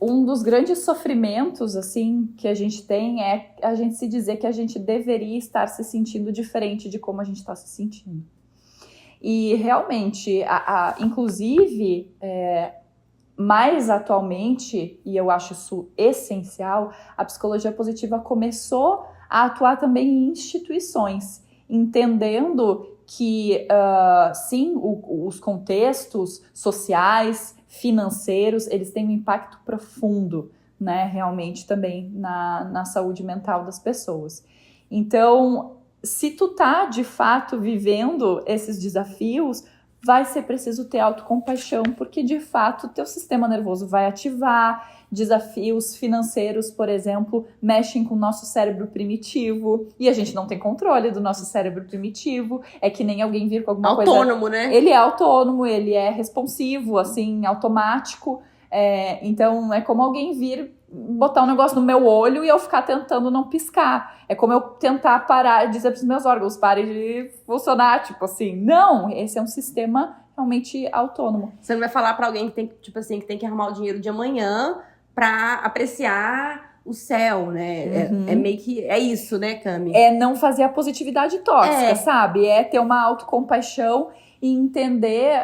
[SPEAKER 2] um dos grandes sofrimentos, assim, que a gente tem é a gente se dizer que a gente deveria estar se sentindo diferente de como a gente está se sentindo. E realmente, inclusive, mais atualmente, e eu acho isso essencial, a psicologia positiva começou a atuar também em instituições, entendendo que, sim, os contextos sociais, financeiros, eles têm um impacto profundo, né, realmente também na saúde mental das pessoas. Então, se tu tá, de fato, vivendo esses desafios, vai ser preciso ter autocompaixão, porque, de fato, teu sistema nervoso vai ativar. Desafios financeiros, por exemplo, mexem com o nosso cérebro primitivo, e a gente não tem controle do nosso cérebro primitivo. É que nem alguém vir com alguma coisa...
[SPEAKER 1] Autônomo, né?
[SPEAKER 2] Ele é autônomo, ele é responsivo, assim, automático. Então, é como alguém vir botar um negócio no meu olho e eu ficar tentando não piscar. É como eu tentar parar, dizer para os meus órgãos, parem de funcionar, tipo assim. Não, esse é um sistema realmente autônomo.
[SPEAKER 1] Você não vai falar para alguém que tem, tipo assim, que tem que arrumar o dinheiro de amanhã para apreciar o céu, né?
[SPEAKER 2] Uhum.
[SPEAKER 1] É meio que... É isso, né, Cami?
[SPEAKER 2] É não fazer a positividade tóxica, sabe? É ter uma autocompaixão e entender...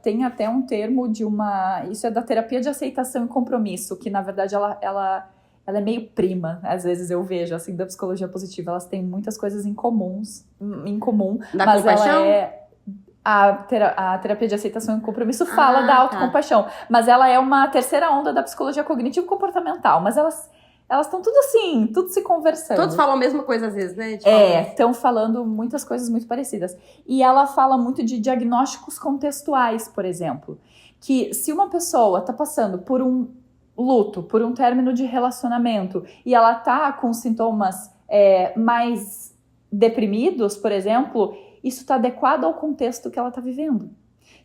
[SPEAKER 2] tem até um termo de uma... Isso é da terapia de aceitação e compromisso, que, na verdade, ela é meio prima. Às vezes eu vejo, assim, da psicologia positiva. Elas têm muitas coisas em comum.
[SPEAKER 1] Da
[SPEAKER 2] mas
[SPEAKER 1] compaixão?
[SPEAKER 2] A terapia de aceitação e compromisso fala da autocompaixão. Tá. Mas ela é uma terceira onda da psicologia cognitivo-comportamental. Mas elas estão tudo assim, tudo se conversando.
[SPEAKER 1] Todos falam a mesma coisa às vezes, né?
[SPEAKER 2] Estão falando muitas coisas muito parecidas. E ela fala muito de diagnósticos contextuais, por exemplo. Que se uma pessoa está passando por um luto, por um término de relacionamento, e ela está com sintomas mais deprimidos, por exemplo, isso está adequado ao contexto que ela está vivendo.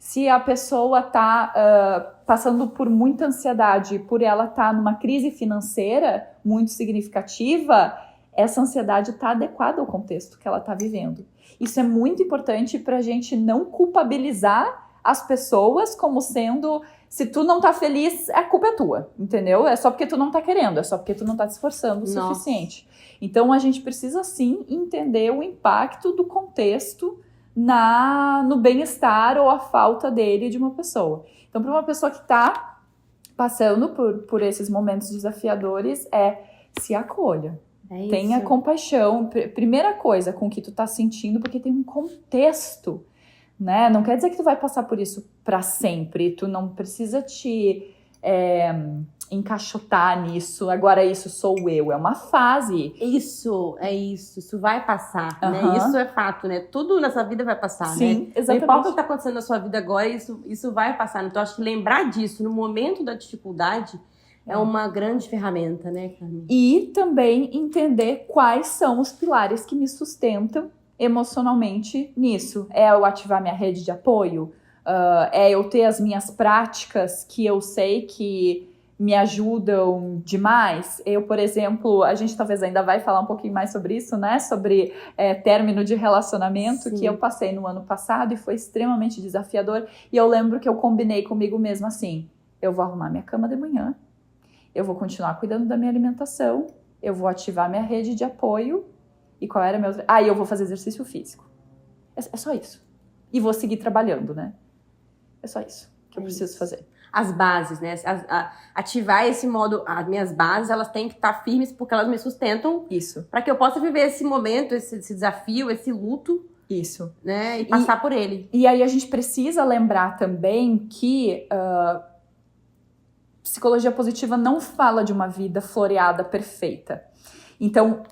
[SPEAKER 2] Se a pessoa está passando por muita ansiedade, por ela estar numa crise financeira muito significativa, essa ansiedade está adequada ao contexto que ela está vivendo. Isso é muito importante para a gente não culpabilizar as pessoas como sendo... Se tu não tá feliz, a culpa é tua, entendeu? É só porque tu não tá querendo, é só porque tu não tá te esforçando o suficiente. Então, a gente precisa, sim, entender o impacto do contexto no bem-estar ou a falta dele de uma pessoa. Então, para uma pessoa que está passando por esses momentos desafiadores, se acolha. Tenha compaixão. Primeira coisa com o que tu tá sentindo, porque tem um contexto, né? Não quer dizer que tu vai passar por isso para sempre. Tu não precisa te encaixotar nisso. Agora isso sou eu. É uma fase.
[SPEAKER 1] Isso vai passar, né? Isso é fato, né? Tudo nessa vida vai passar,
[SPEAKER 2] sim,
[SPEAKER 1] né?
[SPEAKER 2] Exatamente.
[SPEAKER 1] Não importa o que tá acontecendo na sua vida agora, isso vai passar. Então, acho que lembrar disso no momento da dificuldade é uma grande ferramenta, né, Carmen?
[SPEAKER 2] E também entender quais são os pilares que me sustentam emocionalmente nisso. É eu ativar minha rede de apoio? É eu ter as minhas práticas que eu sei que me ajudam demais? Eu, por exemplo, a gente talvez ainda vai falar um pouquinho mais sobre isso, né? Sobre término de relacionamento. Sim. Que eu passei no ano passado e foi extremamente desafiador. E eu lembro que eu combinei comigo mesma assim, eu vou arrumar minha cama de manhã, eu vou continuar cuidando da minha alimentação, eu vou ativar minha rede de apoio. E qual era meu... e eu vou fazer exercício físico. É só isso. E vou seguir trabalhando, né? É só isso que eu preciso fazer.
[SPEAKER 1] As bases, né? Ativar esse modo... As minhas bases, elas têm que estar firmes porque elas me sustentam.
[SPEAKER 2] Isso.
[SPEAKER 1] Para que eu possa viver esse momento, esse desafio, esse luto.
[SPEAKER 2] Isso.
[SPEAKER 1] Né? E passar por ele.
[SPEAKER 2] E aí a gente precisa lembrar também que... psicologia positiva não fala de uma vida floreada perfeita. Então,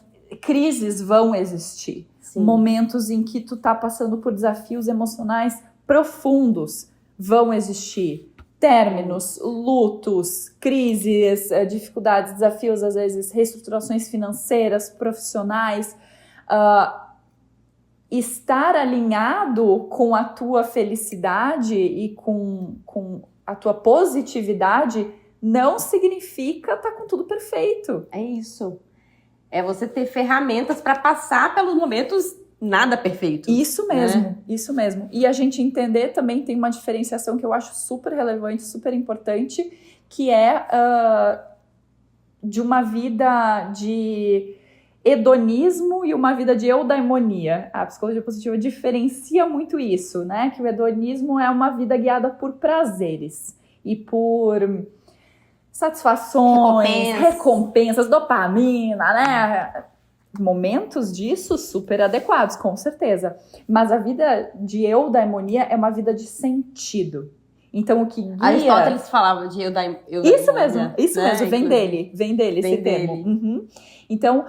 [SPEAKER 2] crises vão existir. Sim. Momentos em que tu tá passando por desafios emocionais profundos vão existir. Términos, lutos, crises, dificuldades, desafios, às vezes reestruturações financeiras, profissionais. Estar alinhado com a tua felicidade e com a tua positividade não significa estar com tudo perfeito.
[SPEAKER 1] É isso. É você ter ferramentas para passar pelos momentos nada perfeitos.
[SPEAKER 2] Isso mesmo, isso mesmo. E a gente entender também, tem uma diferenciação que eu acho super relevante, super importante, que é de uma vida de hedonismo e uma vida de eudaimonia. A psicologia positiva diferencia muito isso, né? Que o hedonismo é uma vida guiada por prazeres e por satisfações, recompensas, dopamina, né? Momentos disso super adequados, com certeza. Mas a vida de eudaimonia é uma vida de sentido. Então, o que guia...
[SPEAKER 1] Aristóteles falava de eudaimonia.
[SPEAKER 2] Isso mesmo, vem dele esse termo. Uhum. Então,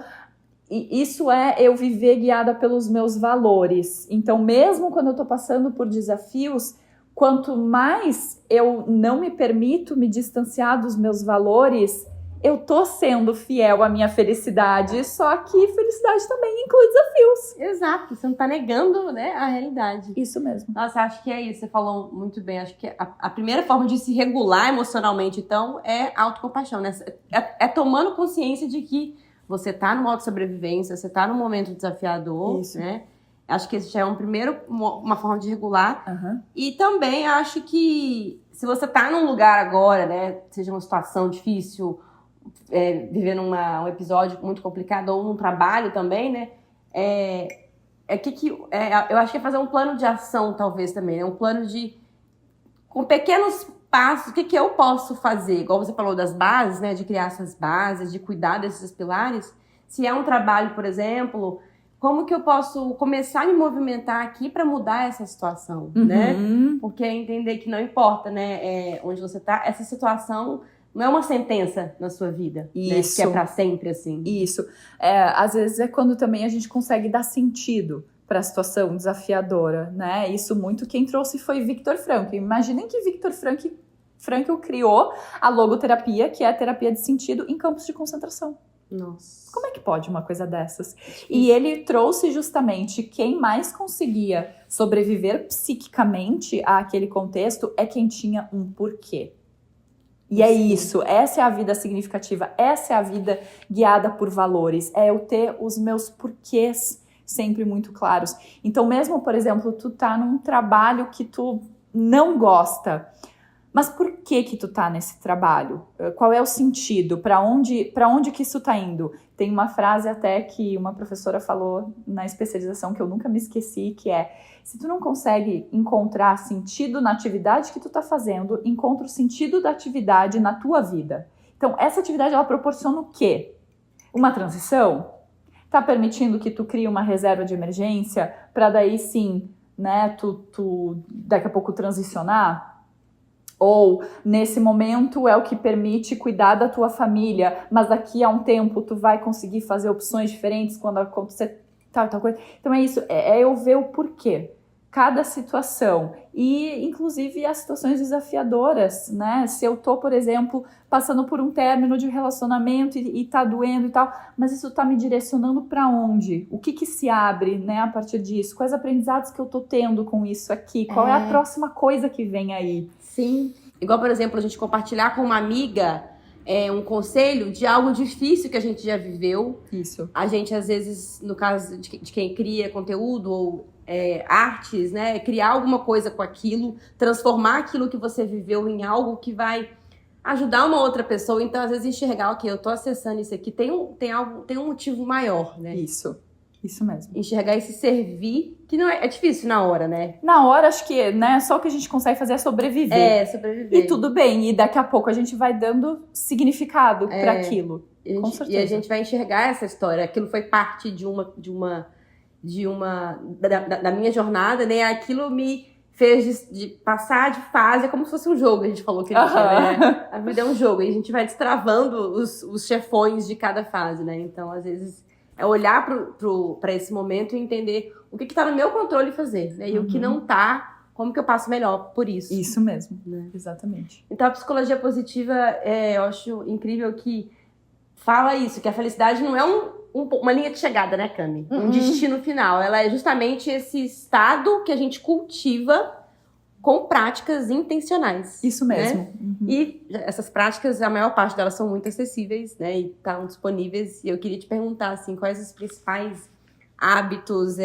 [SPEAKER 2] isso é eu viver guiada pelos meus valores. Então, mesmo quando eu tô passando por desafios, quanto mais eu não me permito me distanciar dos meus valores, eu tô sendo fiel à minha felicidade, só que felicidade também inclui desafios.
[SPEAKER 1] Exato, você não tá negando, né, a realidade.
[SPEAKER 2] Isso mesmo.
[SPEAKER 1] Nossa, acho que é isso, você falou muito bem. Acho que a primeira forma de se regular emocionalmente, então, é autocompaixão, né? É tomando consciência de que você tá no modo de sobrevivência, você tá num momento desafiador, isso, né? Acho que esse já é uma forma de regular.
[SPEAKER 2] Uhum.
[SPEAKER 1] E também acho que se você tá num lugar agora, né, seja uma situação difícil, vivendo um episódio muito complicado ou num trabalho também, né, eu acho que é fazer um plano de ação talvez também, né, um plano com pequenos passos, o que eu posso fazer, igual você falou das bases, né, de criar essas bases, de cuidar desses pilares. Se é um trabalho, por exemplo, como que eu posso começar a me movimentar aqui para mudar essa situação, né? Porque entender que não importa, né, onde você tá, essa situação não é uma sentença na sua vida,
[SPEAKER 2] isso,
[SPEAKER 1] né, que é para sempre, assim.
[SPEAKER 2] Isso. Às vezes é quando também a gente consegue dar sentido para a situação desafiadora, né? Isso muito quem trouxe foi Viktor Frankl. Imaginem que Viktor Frankl criou a logoterapia, que é a terapia de sentido em campos de concentração.
[SPEAKER 1] Nossa.
[SPEAKER 2] Como é que pode uma coisa dessas? E ele trouxe justamente quem mais conseguia sobreviver psiquicamente àquele contexto é quem tinha um porquê. E é isso, essa é a vida significativa, essa é a vida guiada por valores, é eu ter os meus porquês sempre muito claros. Então mesmo, por exemplo, tu tá num trabalho que tu não gosta, mas por que tu tá nesse trabalho? Qual é o sentido? Para onde que isso tá indo? Tem uma frase até que uma professora falou na especialização que eu nunca me esqueci, que é: se tu não consegue encontrar sentido na atividade que tu tá fazendo, encontra o sentido da atividade na tua vida. Então, essa atividade, ela proporciona o quê? Uma transição? Tá permitindo que tu crie uma reserva de emergência para daí sim, né, tu daqui a pouco transicionar? Ou, nesse momento, é o que permite cuidar da tua família, mas daqui a um tempo tu vai conseguir fazer opções diferentes quando acontecer tal coisa. Então é isso, é eu ver o porquê. Cada situação. E, inclusive, as situações desafiadoras, né? Se eu tô, por exemplo, passando por um término de relacionamento e tá doendo e tal, mas isso tá me direcionando para onde? O que se abre, né, a partir disso? Quais aprendizados que eu tô tendo com isso aqui? Qual é a próxima coisa que vem aí?
[SPEAKER 1] Sim. Igual, por exemplo, a gente compartilhar com uma amiga um conselho de algo difícil que a gente já viveu.
[SPEAKER 2] Isso.
[SPEAKER 1] A gente, às vezes, no caso de quem cria conteúdo ou artes, né? Criar alguma coisa com aquilo, transformar aquilo que você viveu em algo que vai ajudar uma outra pessoa. Então, às vezes, enxergar, ok, eu tô acessando isso aqui, tem um motivo maior, né?
[SPEAKER 2] Isso mesmo.
[SPEAKER 1] Enxergar esse servir, que não é difícil na hora, né?
[SPEAKER 2] Na hora, acho que, né, só o que a gente consegue fazer é sobreviver.
[SPEAKER 1] Sobreviver.
[SPEAKER 2] E tudo bem, e daqui a pouco a gente vai dando significado para aquilo. Com certeza.
[SPEAKER 1] E a gente vai enxergar essa história. Aquilo foi parte da minha jornada, né? Aquilo me fez de passar de fase, é como se fosse um jogo, a gente falou que a gente né? A vida é um jogo, e a gente vai destravando os chefões de cada fase, né? Então, às vezes, é olhar para esse momento e entender o que tá no meu controle fazer, né? E o que não tá, como que eu passo melhor por isso.
[SPEAKER 2] Isso mesmo,
[SPEAKER 1] né?
[SPEAKER 2] Exatamente.
[SPEAKER 1] Então, a psicologia positiva, eu acho incrível que fala isso, que a felicidade não é uma linha de chegada, né, Cami? Um destino final. Ela é justamente esse estado que a gente cultiva com práticas intencionais.
[SPEAKER 2] Isso mesmo.
[SPEAKER 1] Né? E essas práticas, a maior parte delas são muito acessíveis, né? E estão disponíveis. E eu queria te perguntar, assim, quais os principais hábitos,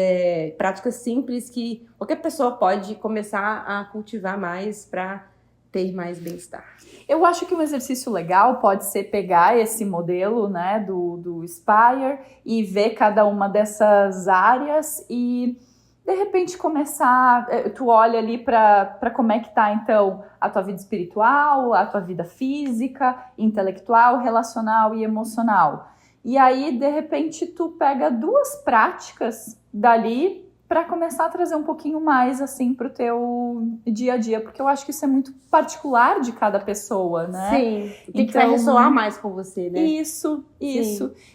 [SPEAKER 1] práticas simples que qualquer pessoa pode começar a cultivar mais para ter mais bem-estar.
[SPEAKER 2] Eu acho que um exercício legal pode ser pegar esse modelo, né, do Spire e ver cada uma dessas áreas e, de repente, começar... Tu olha ali para como é que tá, então, a tua vida espiritual, a tua vida física, intelectual, relacional e emocional. E aí, de repente, tu pega 2 práticas dali para começar a trazer um pouquinho mais, assim, pro teu dia a dia, porque eu acho que isso é muito particular de cada pessoa, né?
[SPEAKER 1] Sim, o que vai ressoar mais com você, né?
[SPEAKER 2] Isso.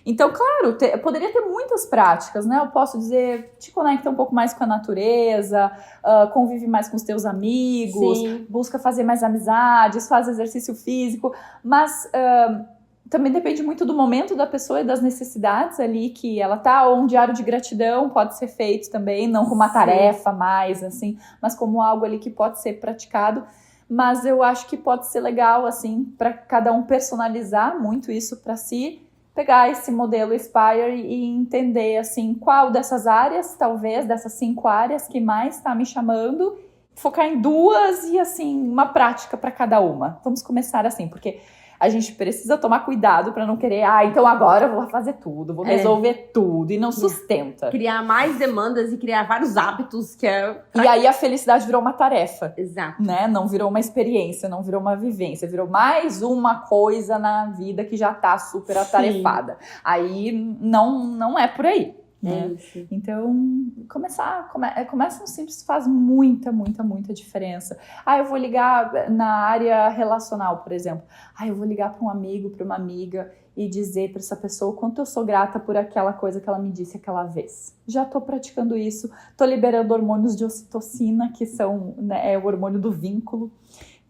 [SPEAKER 2] Então, claro, poderia ter muitas práticas, né? Eu posso dizer, te conecta um pouco mais com a natureza, convive mais com os teus amigos, busca fazer mais amizades, faz exercício físico, mas... também depende muito do momento da pessoa e das necessidades ali que ela tá, ou um diário de gratidão pode ser feito também, não como uma tarefa mais, assim, mas como algo ali que pode ser praticado, mas eu acho que pode ser legal, assim, para cada um personalizar muito isso para si, pegar esse modelo Spire e entender, assim, qual dessas áreas, talvez, dessas 5 áreas que mais tá me chamando, focar em 2 e, assim, uma prática para cada uma. Vamos começar assim, porque... a gente precisa tomar cuidado para não querer, então agora eu vou fazer tudo, vou resolver tudo, e não sustenta.
[SPEAKER 1] Criar mais demandas e criar vários hábitos que
[SPEAKER 2] E aí a felicidade virou uma tarefa.
[SPEAKER 1] Exato.
[SPEAKER 2] Né? Não virou uma experiência, não virou uma vivência, virou mais uma coisa na vida que já tá super atarefada. Aí não é por aí. Né? Então, começa no simples, faz muita diferença. Eu vou ligar na área relacional, por exemplo. Eu vou ligar para um amigo, para uma amiga e dizer para essa pessoa o quanto eu sou grata por aquela coisa que ela me disse aquela vez. Já estou praticando isso, estou liberando hormônios de ocitocina, que são, né, é o hormônio do vínculo.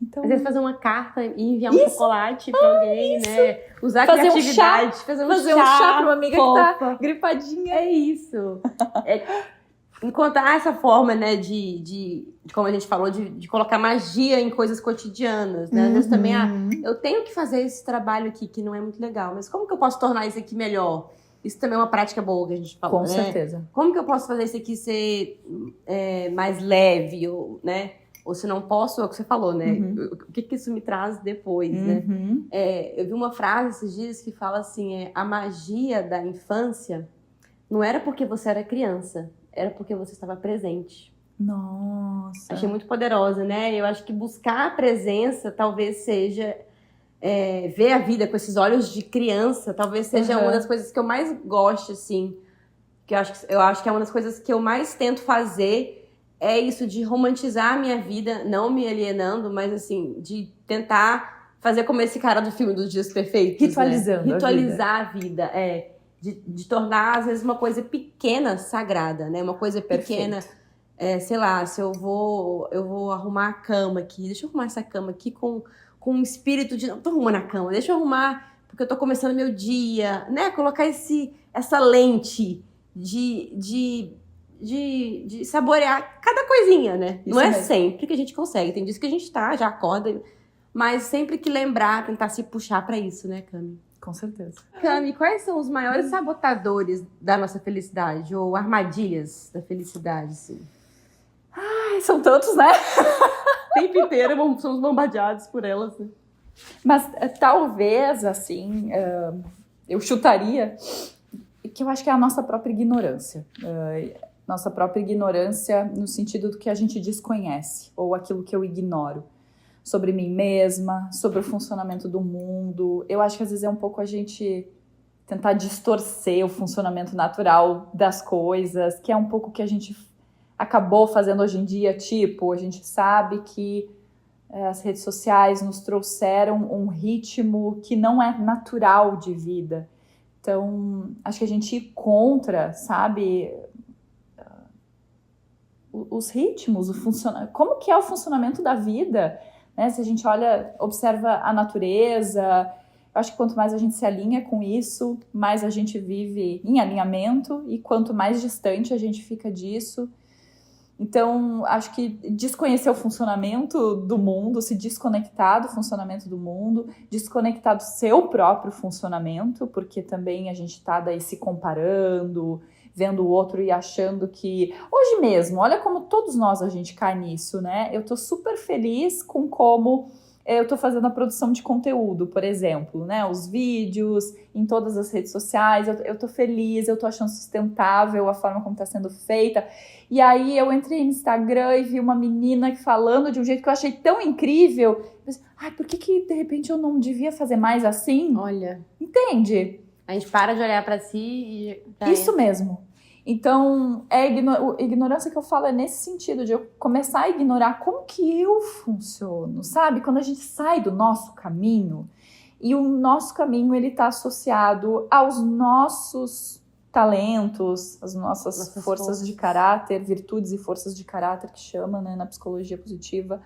[SPEAKER 2] Então,
[SPEAKER 1] às vezes fazer uma carta e enviar um chocolate pra alguém, né? Usar fazer criatividade,
[SPEAKER 2] fazer um chá pra uma amiga que tá gripadinha.
[SPEAKER 1] É isso. Encontrar essa forma, né, como a gente falou, de colocar magia em coisas cotidianas, né? Às vezes também, eu tenho que fazer esse trabalho aqui que não é muito legal, mas como que eu posso tornar isso aqui melhor? Isso também é uma prática boa que a gente falou,
[SPEAKER 2] né? Com certeza.
[SPEAKER 1] Como que eu posso fazer isso aqui ser mais leve, né? Ou se não posso, é o que você falou, né? O que isso me traz depois, né? Eu vi uma frase esses dias que fala assim, a magia da infância não era porque você era criança, era porque você estava presente.
[SPEAKER 2] Nossa!
[SPEAKER 1] Achei muito poderosa, né? Eu acho que buscar a presença talvez seja... ver a vida com esses olhos de criança, talvez seja uma das coisas que eu mais gosto, assim. Que eu acho que é uma das coisas que eu mais tento fazer... é isso de romantizar a minha vida, não me alienando, mas assim, de tentar fazer como esse cara do filme dos Dias Perfeitos.
[SPEAKER 2] Ritualizando, né?
[SPEAKER 1] Ritualizar a vida. De tornar, às vezes, uma coisa pequena sagrada, né? Uma coisa pequena, sei lá, se eu vou arrumar a cama aqui, deixa eu arrumar essa cama aqui com um espírito de, não tô arrumando a cama, deixa eu arrumar porque eu tô começando meu dia, né? Colocar essa lente de saborear cada coisinha, né? Isso não é sempre que a gente consegue. Tem dias que a gente já acorda, mas sempre que lembrar, tentar se puxar pra isso, né, Cami?
[SPEAKER 2] Com certeza.
[SPEAKER 1] Cami, quais são os maiores sabotadores da nossa felicidade? Ou armadilhas da felicidade, assim?
[SPEAKER 2] São tantos, né?
[SPEAKER 1] O tempo inteiro somos bombardeados por elas, né?
[SPEAKER 2] Mas talvez, assim, eu chutaria que eu acho que é a nossa própria ignorância. Nossa própria ignorância no sentido do que a gente desconhece, ou aquilo que eu ignoro, sobre mim mesma, sobre o funcionamento do mundo. Eu acho que às vezes é um pouco a gente tentar distorcer o funcionamento natural das coisas, que é um pouco que a gente acabou fazendo hoje em dia, tipo, a gente sabe que as redes sociais nos trouxeram um ritmo que não é natural de vida. Então, acho que a gente ir contra, sabe, os ritmos, como que é o funcionamento da vida, né? Se a gente observa a natureza, eu acho que quanto mais a gente se alinha com isso, mais a gente vive em alinhamento, e quanto mais distante a gente fica disso. Então, acho que desconhecer o funcionamento do mundo, se desconectar do funcionamento do mundo, desconectar do seu próprio funcionamento, porque também a gente tá daí se comparando, vendo o outro e achando que... Hoje mesmo, olha como todos nós a gente cai nisso, né? Eu tô super feliz com como eu tô fazendo a produção de conteúdo, por exemplo, né? Os vídeos em todas as redes sociais, eu tô feliz, eu tô achando sustentável a forma como tá sendo feita. E aí eu entrei no Instagram e vi uma menina falando de um jeito que eu achei tão incrível. Eu pensei, por que de repente eu não devia fazer mais assim?
[SPEAKER 1] Olha.
[SPEAKER 2] Entende?
[SPEAKER 1] A gente para de olhar pra si e...
[SPEAKER 2] Isso mesmo. Então, ignorância que eu falo é nesse sentido, de eu começar a ignorar como que eu funciono, sabe? Quando a gente sai do nosso caminho, e o nosso caminho, ele tá associado aos nossos talentos, as nossas forças de caráter, virtudes e forças de caráter, que chama, né, na psicologia positiva,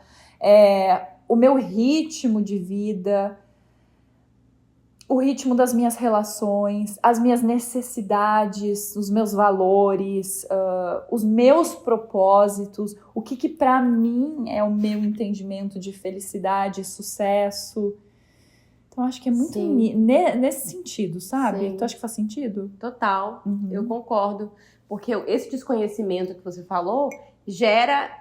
[SPEAKER 2] o meu ritmo de vida, o ritmo das minhas relações, as minhas necessidades, os meus valores, os meus propósitos, o que para mim é o meu entendimento de felicidade e sucesso. Então, acho que é muito nesse sentido, sabe?
[SPEAKER 1] Sim.
[SPEAKER 2] Tu acha que faz sentido?
[SPEAKER 1] Total, eu concordo. Porque esse desconhecimento que você falou gera...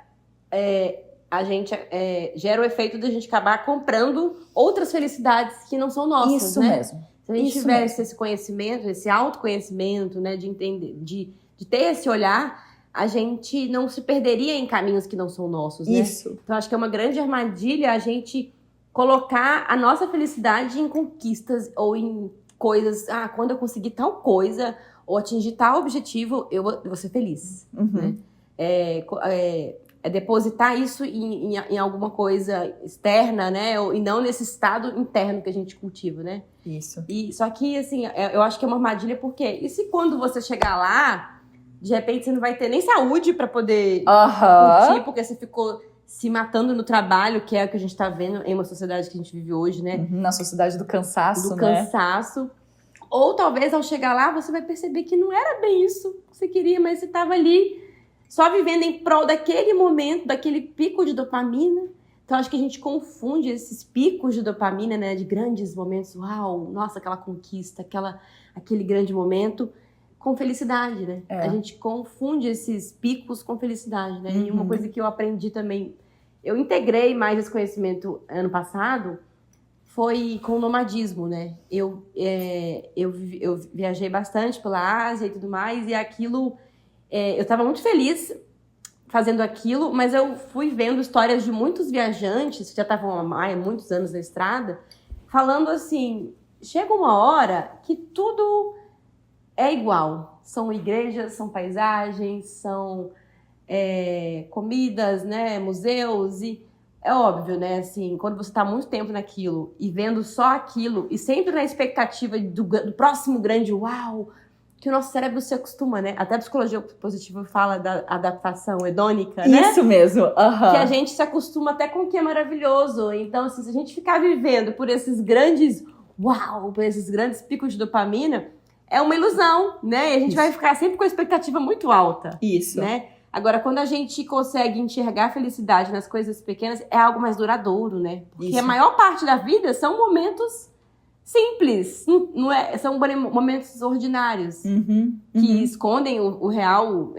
[SPEAKER 1] gera o efeito de a gente acabar comprando outras felicidades que não são nossas,
[SPEAKER 2] Isso
[SPEAKER 1] né?
[SPEAKER 2] mesmo.
[SPEAKER 1] Se a gente tivesse esse conhecimento, esse autoconhecimento, né, de entender, de ter esse olhar, a gente não se perderia em caminhos que não são nossos, né?
[SPEAKER 2] Isso.
[SPEAKER 1] Então, acho que é uma grande armadilha a gente colocar a nossa felicidade em conquistas ou em coisas. Quando eu conseguir tal coisa ou atingir tal objetivo, eu vou ser feliz, né? Depositar isso em alguma coisa externa, né? E não nesse estado interno que a gente cultiva, né?
[SPEAKER 2] Isso.
[SPEAKER 1] Só que, assim, eu acho que é uma armadilha, porque e se quando você chegar lá, de repente você não vai ter nem saúde pra poder curtir, porque você ficou se matando no trabalho, que é o que a gente tá vendo em uma sociedade que a gente vive hoje, né?
[SPEAKER 2] Na sociedade do cansaço,
[SPEAKER 1] do cansaço. Ou talvez ao chegar lá, você vai perceber que não era bem isso que você queria, mas você tava ali só vivendo em prol daquele momento, daquele pico de dopamina. Então, acho que a gente confunde esses picos de dopamina, né? De grandes momentos. Uau, nossa, aquela conquista, aquele grande momento, com felicidade, né? A gente confunde esses picos com felicidade, né? E uma coisa que eu aprendi também, eu integrei mais esse conhecimento ano passado, foi com o nomadismo, né? Eu viajei bastante pela Ásia e tudo mais, e aquilo... eu estava muito feliz fazendo aquilo, mas eu fui vendo histórias de muitos viajantes que já estavam há muitos anos na estrada, falando assim, chega uma hora que tudo é igual. São igrejas, são paisagens, são comidas, né, museus, e é óbvio, né, assim, quando você está muito tempo naquilo e vendo só aquilo, e sempre na expectativa do próximo grande uau, que o nosso cérebro se acostuma, né? Até a psicologia positiva fala da adaptação hedônica, né?
[SPEAKER 2] Isso mesmo.
[SPEAKER 1] Que a gente se acostuma até com o que é maravilhoso. Então, assim, se a gente ficar vivendo por esses grandes uau, por esses grandes picos de dopamina, é uma ilusão, né? E a gente vai ficar sempre com a expectativa muito alta.
[SPEAKER 2] Isso.
[SPEAKER 1] Né? Agora, quando a gente consegue enxergar a felicidade nas coisas pequenas, é algo mais duradouro, né? Porque a maior parte da vida são momentos simples, não são momentos ordinários que escondem o real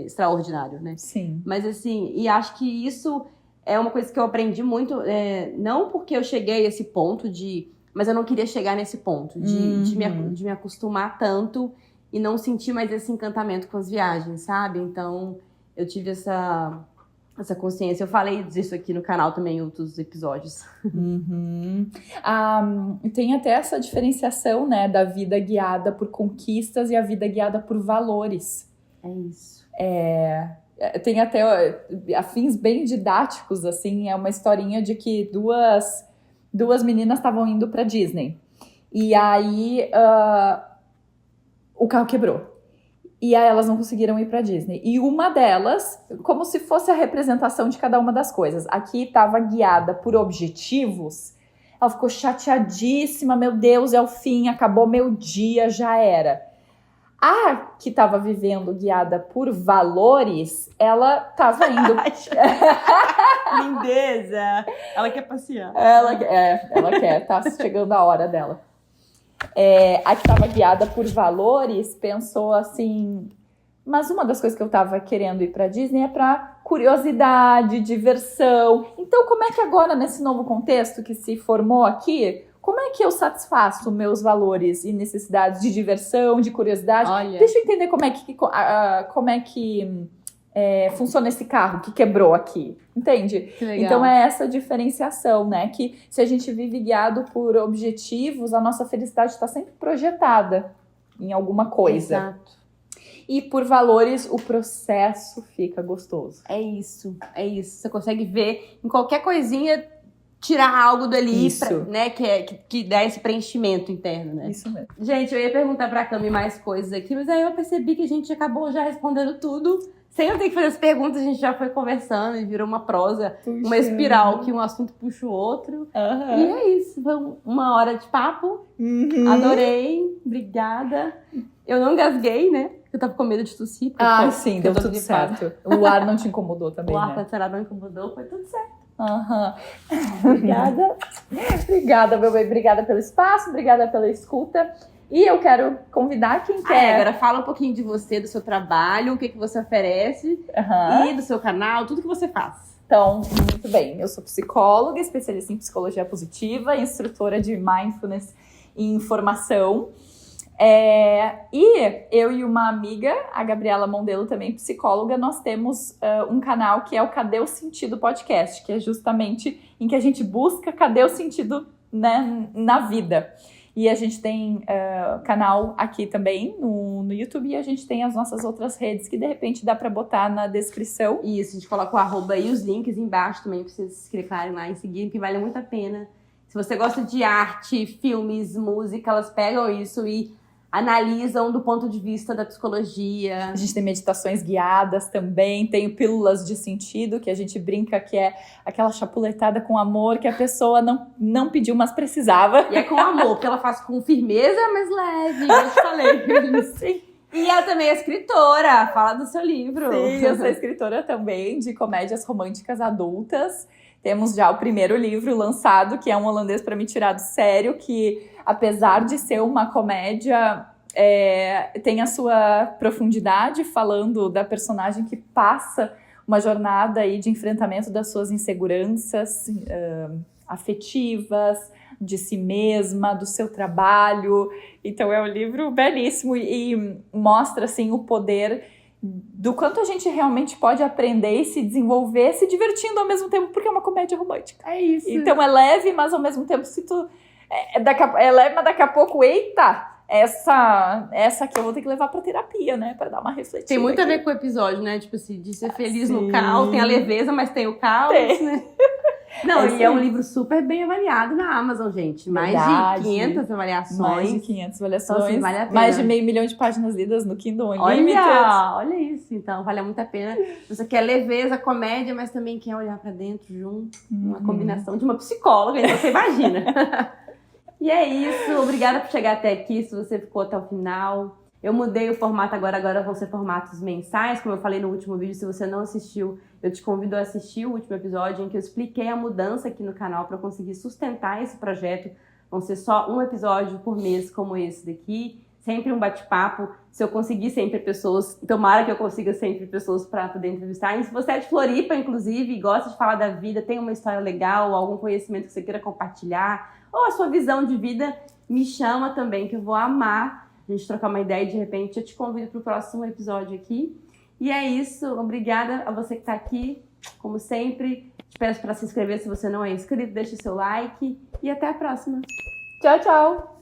[SPEAKER 1] extraordinário, né?
[SPEAKER 2] Sim.
[SPEAKER 1] Mas assim, e acho que isso é uma coisa que eu aprendi muito, não porque eu cheguei a esse ponto mas eu não queria chegar nesse ponto de me acostumar tanto e não sentir mais esse encantamento com as viagens, sabe? Então, eu tive essa consciência. Eu falei disso aqui no canal também em outros episódios.
[SPEAKER 2] Tem até essa diferenciação, né, da vida guiada por conquistas e a vida guiada por valores.
[SPEAKER 1] É isso.
[SPEAKER 2] tem até afins bem didáticos, assim, é uma historinha de que duas meninas estavam indo pra Disney. E aí o carro quebrou. E aí elas não conseguiram ir pra Disney. E uma delas, como se fosse a representação de cada uma das coisas, aqui estava guiada por objetivos, ela ficou chateadíssima, meu Deus, é o fim, acabou meu dia, já era. A que estava vivendo guiada por valores, ela estava indo...
[SPEAKER 1] Lindeza! Ela quer passear.
[SPEAKER 2] Ela quer, tá chegando a hora dela. A que estava guiada por valores pensou assim, mas uma das coisas que eu estava querendo ir para Disney é para curiosidade, diversão. Então, como é que agora, nesse novo contexto que se formou aqui, como é que eu satisfaço meus valores e necessidades de diversão, de curiosidade?
[SPEAKER 1] Olha.
[SPEAKER 2] Deixa eu entender como é que funciona esse carro que quebrou aqui, entende?
[SPEAKER 1] Que legal.
[SPEAKER 2] Então é essa diferenciação, né? Que se a gente vive guiado por objetivos, a nossa felicidade está sempre projetada em alguma coisa.
[SPEAKER 1] Exato.
[SPEAKER 2] E por valores, o processo fica gostoso.
[SPEAKER 1] É isso. Você consegue ver em qualquer coisinha, tirar algo dali,
[SPEAKER 2] Isso.
[SPEAKER 1] né? Que dá esse preenchimento interno, né?
[SPEAKER 2] Isso mesmo.
[SPEAKER 1] Gente, eu ia perguntar pra Cami mais coisas aqui, mas aí eu percebi que a gente acabou já respondendo tudo. Sem eu ter que fazer as perguntas, a gente já foi conversando e virou uma prosa, uma espiral, que um assunto puxa o outro.
[SPEAKER 2] Uhum.
[SPEAKER 1] E é isso, foi uma hora de papo.
[SPEAKER 2] Uhum.
[SPEAKER 1] Adorei, obrigada. Eu não gasguei, né? Eu tava com medo de tossir.
[SPEAKER 2] Sim, deu tudo certo. O ar não te incomodou também,
[SPEAKER 1] o ar
[SPEAKER 2] né?
[SPEAKER 1] cancelado não incomodou, foi tudo certo.
[SPEAKER 2] Obrigada. Obrigada, meu bem. Obrigada pelo espaço, obrigada pela escuta. E eu quero convidar quem quer.
[SPEAKER 1] Agora fala um pouquinho de você, do seu trabalho, o que você oferece e do seu canal, tudo que você faz.
[SPEAKER 2] Então, muito bem. Eu sou psicóloga, especialista em psicologia positiva, instrutora de mindfulness e informação. E eu e uma amiga, a Gabriela Mondelo, também psicóloga, nós temos um canal que é o Cadê o Sentido Podcast, que é justamente em que a gente busca cadê o sentido, né, na vida. E a gente tem canal aqui também no YouTube e a gente tem as nossas outras redes que de repente dá pra botar na descrição.
[SPEAKER 1] Isso, a gente coloca o arroba e os links embaixo também pra vocês clicarem lá e seguirem, que vale muito a pena. Se você gosta de arte, filmes, música, elas pegam isso e analisam do ponto de vista da psicologia.
[SPEAKER 2] A gente tem meditações guiadas também, tem pílulas de sentido, que a gente brinca que é aquela chapuletada com amor que a pessoa não pediu, mas precisava.
[SPEAKER 1] E é com amor, porque ela faz com firmeza, mas leve, como eu te falei.
[SPEAKER 2] Sim.
[SPEAKER 1] E ela também é escritora, fala do seu livro.
[SPEAKER 2] Sim, eu sou escritora também de comédias românticas adultas. Temos já o primeiro livro lançado, que é Um Holandês para Me Tirar do Sério, que apesar de ser uma comédia, tem a sua profundidade, falando da personagem que passa uma jornada aí de enfrentamento das suas inseguranças afetivas, de si mesma, do seu trabalho. Então é um livro belíssimo e mostra assim, o poder do quanto a gente realmente pode aprender e se desenvolver se divertindo ao mesmo tempo, porque é uma comédia romântica.
[SPEAKER 1] É isso.
[SPEAKER 2] Então é leve, mas ao mesmo tempo se tu... É leve, mas daqui a pouco, eita, essa aqui eu vou ter que levar pra terapia, né? Pra dar uma refletida.
[SPEAKER 1] Tem muito
[SPEAKER 2] aqui.
[SPEAKER 1] a ver com o episódio, né? Tipo assim, de ser feliz no
[SPEAKER 2] Sim.
[SPEAKER 1] caos. Tem a leveza, mas tem o caos, né? Não, e é um livro super bem avaliado na Amazon, gente. Mais
[SPEAKER 2] Verdade.
[SPEAKER 1] de 500 avaliações.
[SPEAKER 2] Mais de 500 avaliações.
[SPEAKER 1] Então, assim, vale a pena.
[SPEAKER 2] Mais de 500 mil de páginas lidas no Kindle Unlimited.
[SPEAKER 1] Olha isso. Então, vale muito a pena. Você quer leveza, comédia, mas também quer olhar pra dentro junto. Uma combinação de uma psicóloga, então você imagina. E é isso. Obrigada por chegar até aqui, se você ficou até o final. Eu mudei o formato agora vão ser formatos mensais, como eu falei no último vídeo. Se você não assistiu, eu te convido a assistir o último episódio em que eu expliquei a mudança aqui no canal para conseguir sustentar esse projeto. Vão ser só um episódio por mês como esse daqui, sempre um bate-papo. Se eu conseguir sempre pessoas, tomara que eu consiga sempre pessoas para poder entrevistar. E se você é de Floripa, inclusive, e gosta de falar da vida, tem uma história legal, algum conhecimento que você queira compartilhar, ou a sua visão de vida, me chama também, que eu vou amar a gente trocar uma ideia e de repente eu te convido para o próximo episódio aqui. E é isso, obrigada a você que está aqui, como sempre. Te peço para se inscrever se você não é inscrito, deixe seu like e até a próxima.
[SPEAKER 2] Tchau, tchau!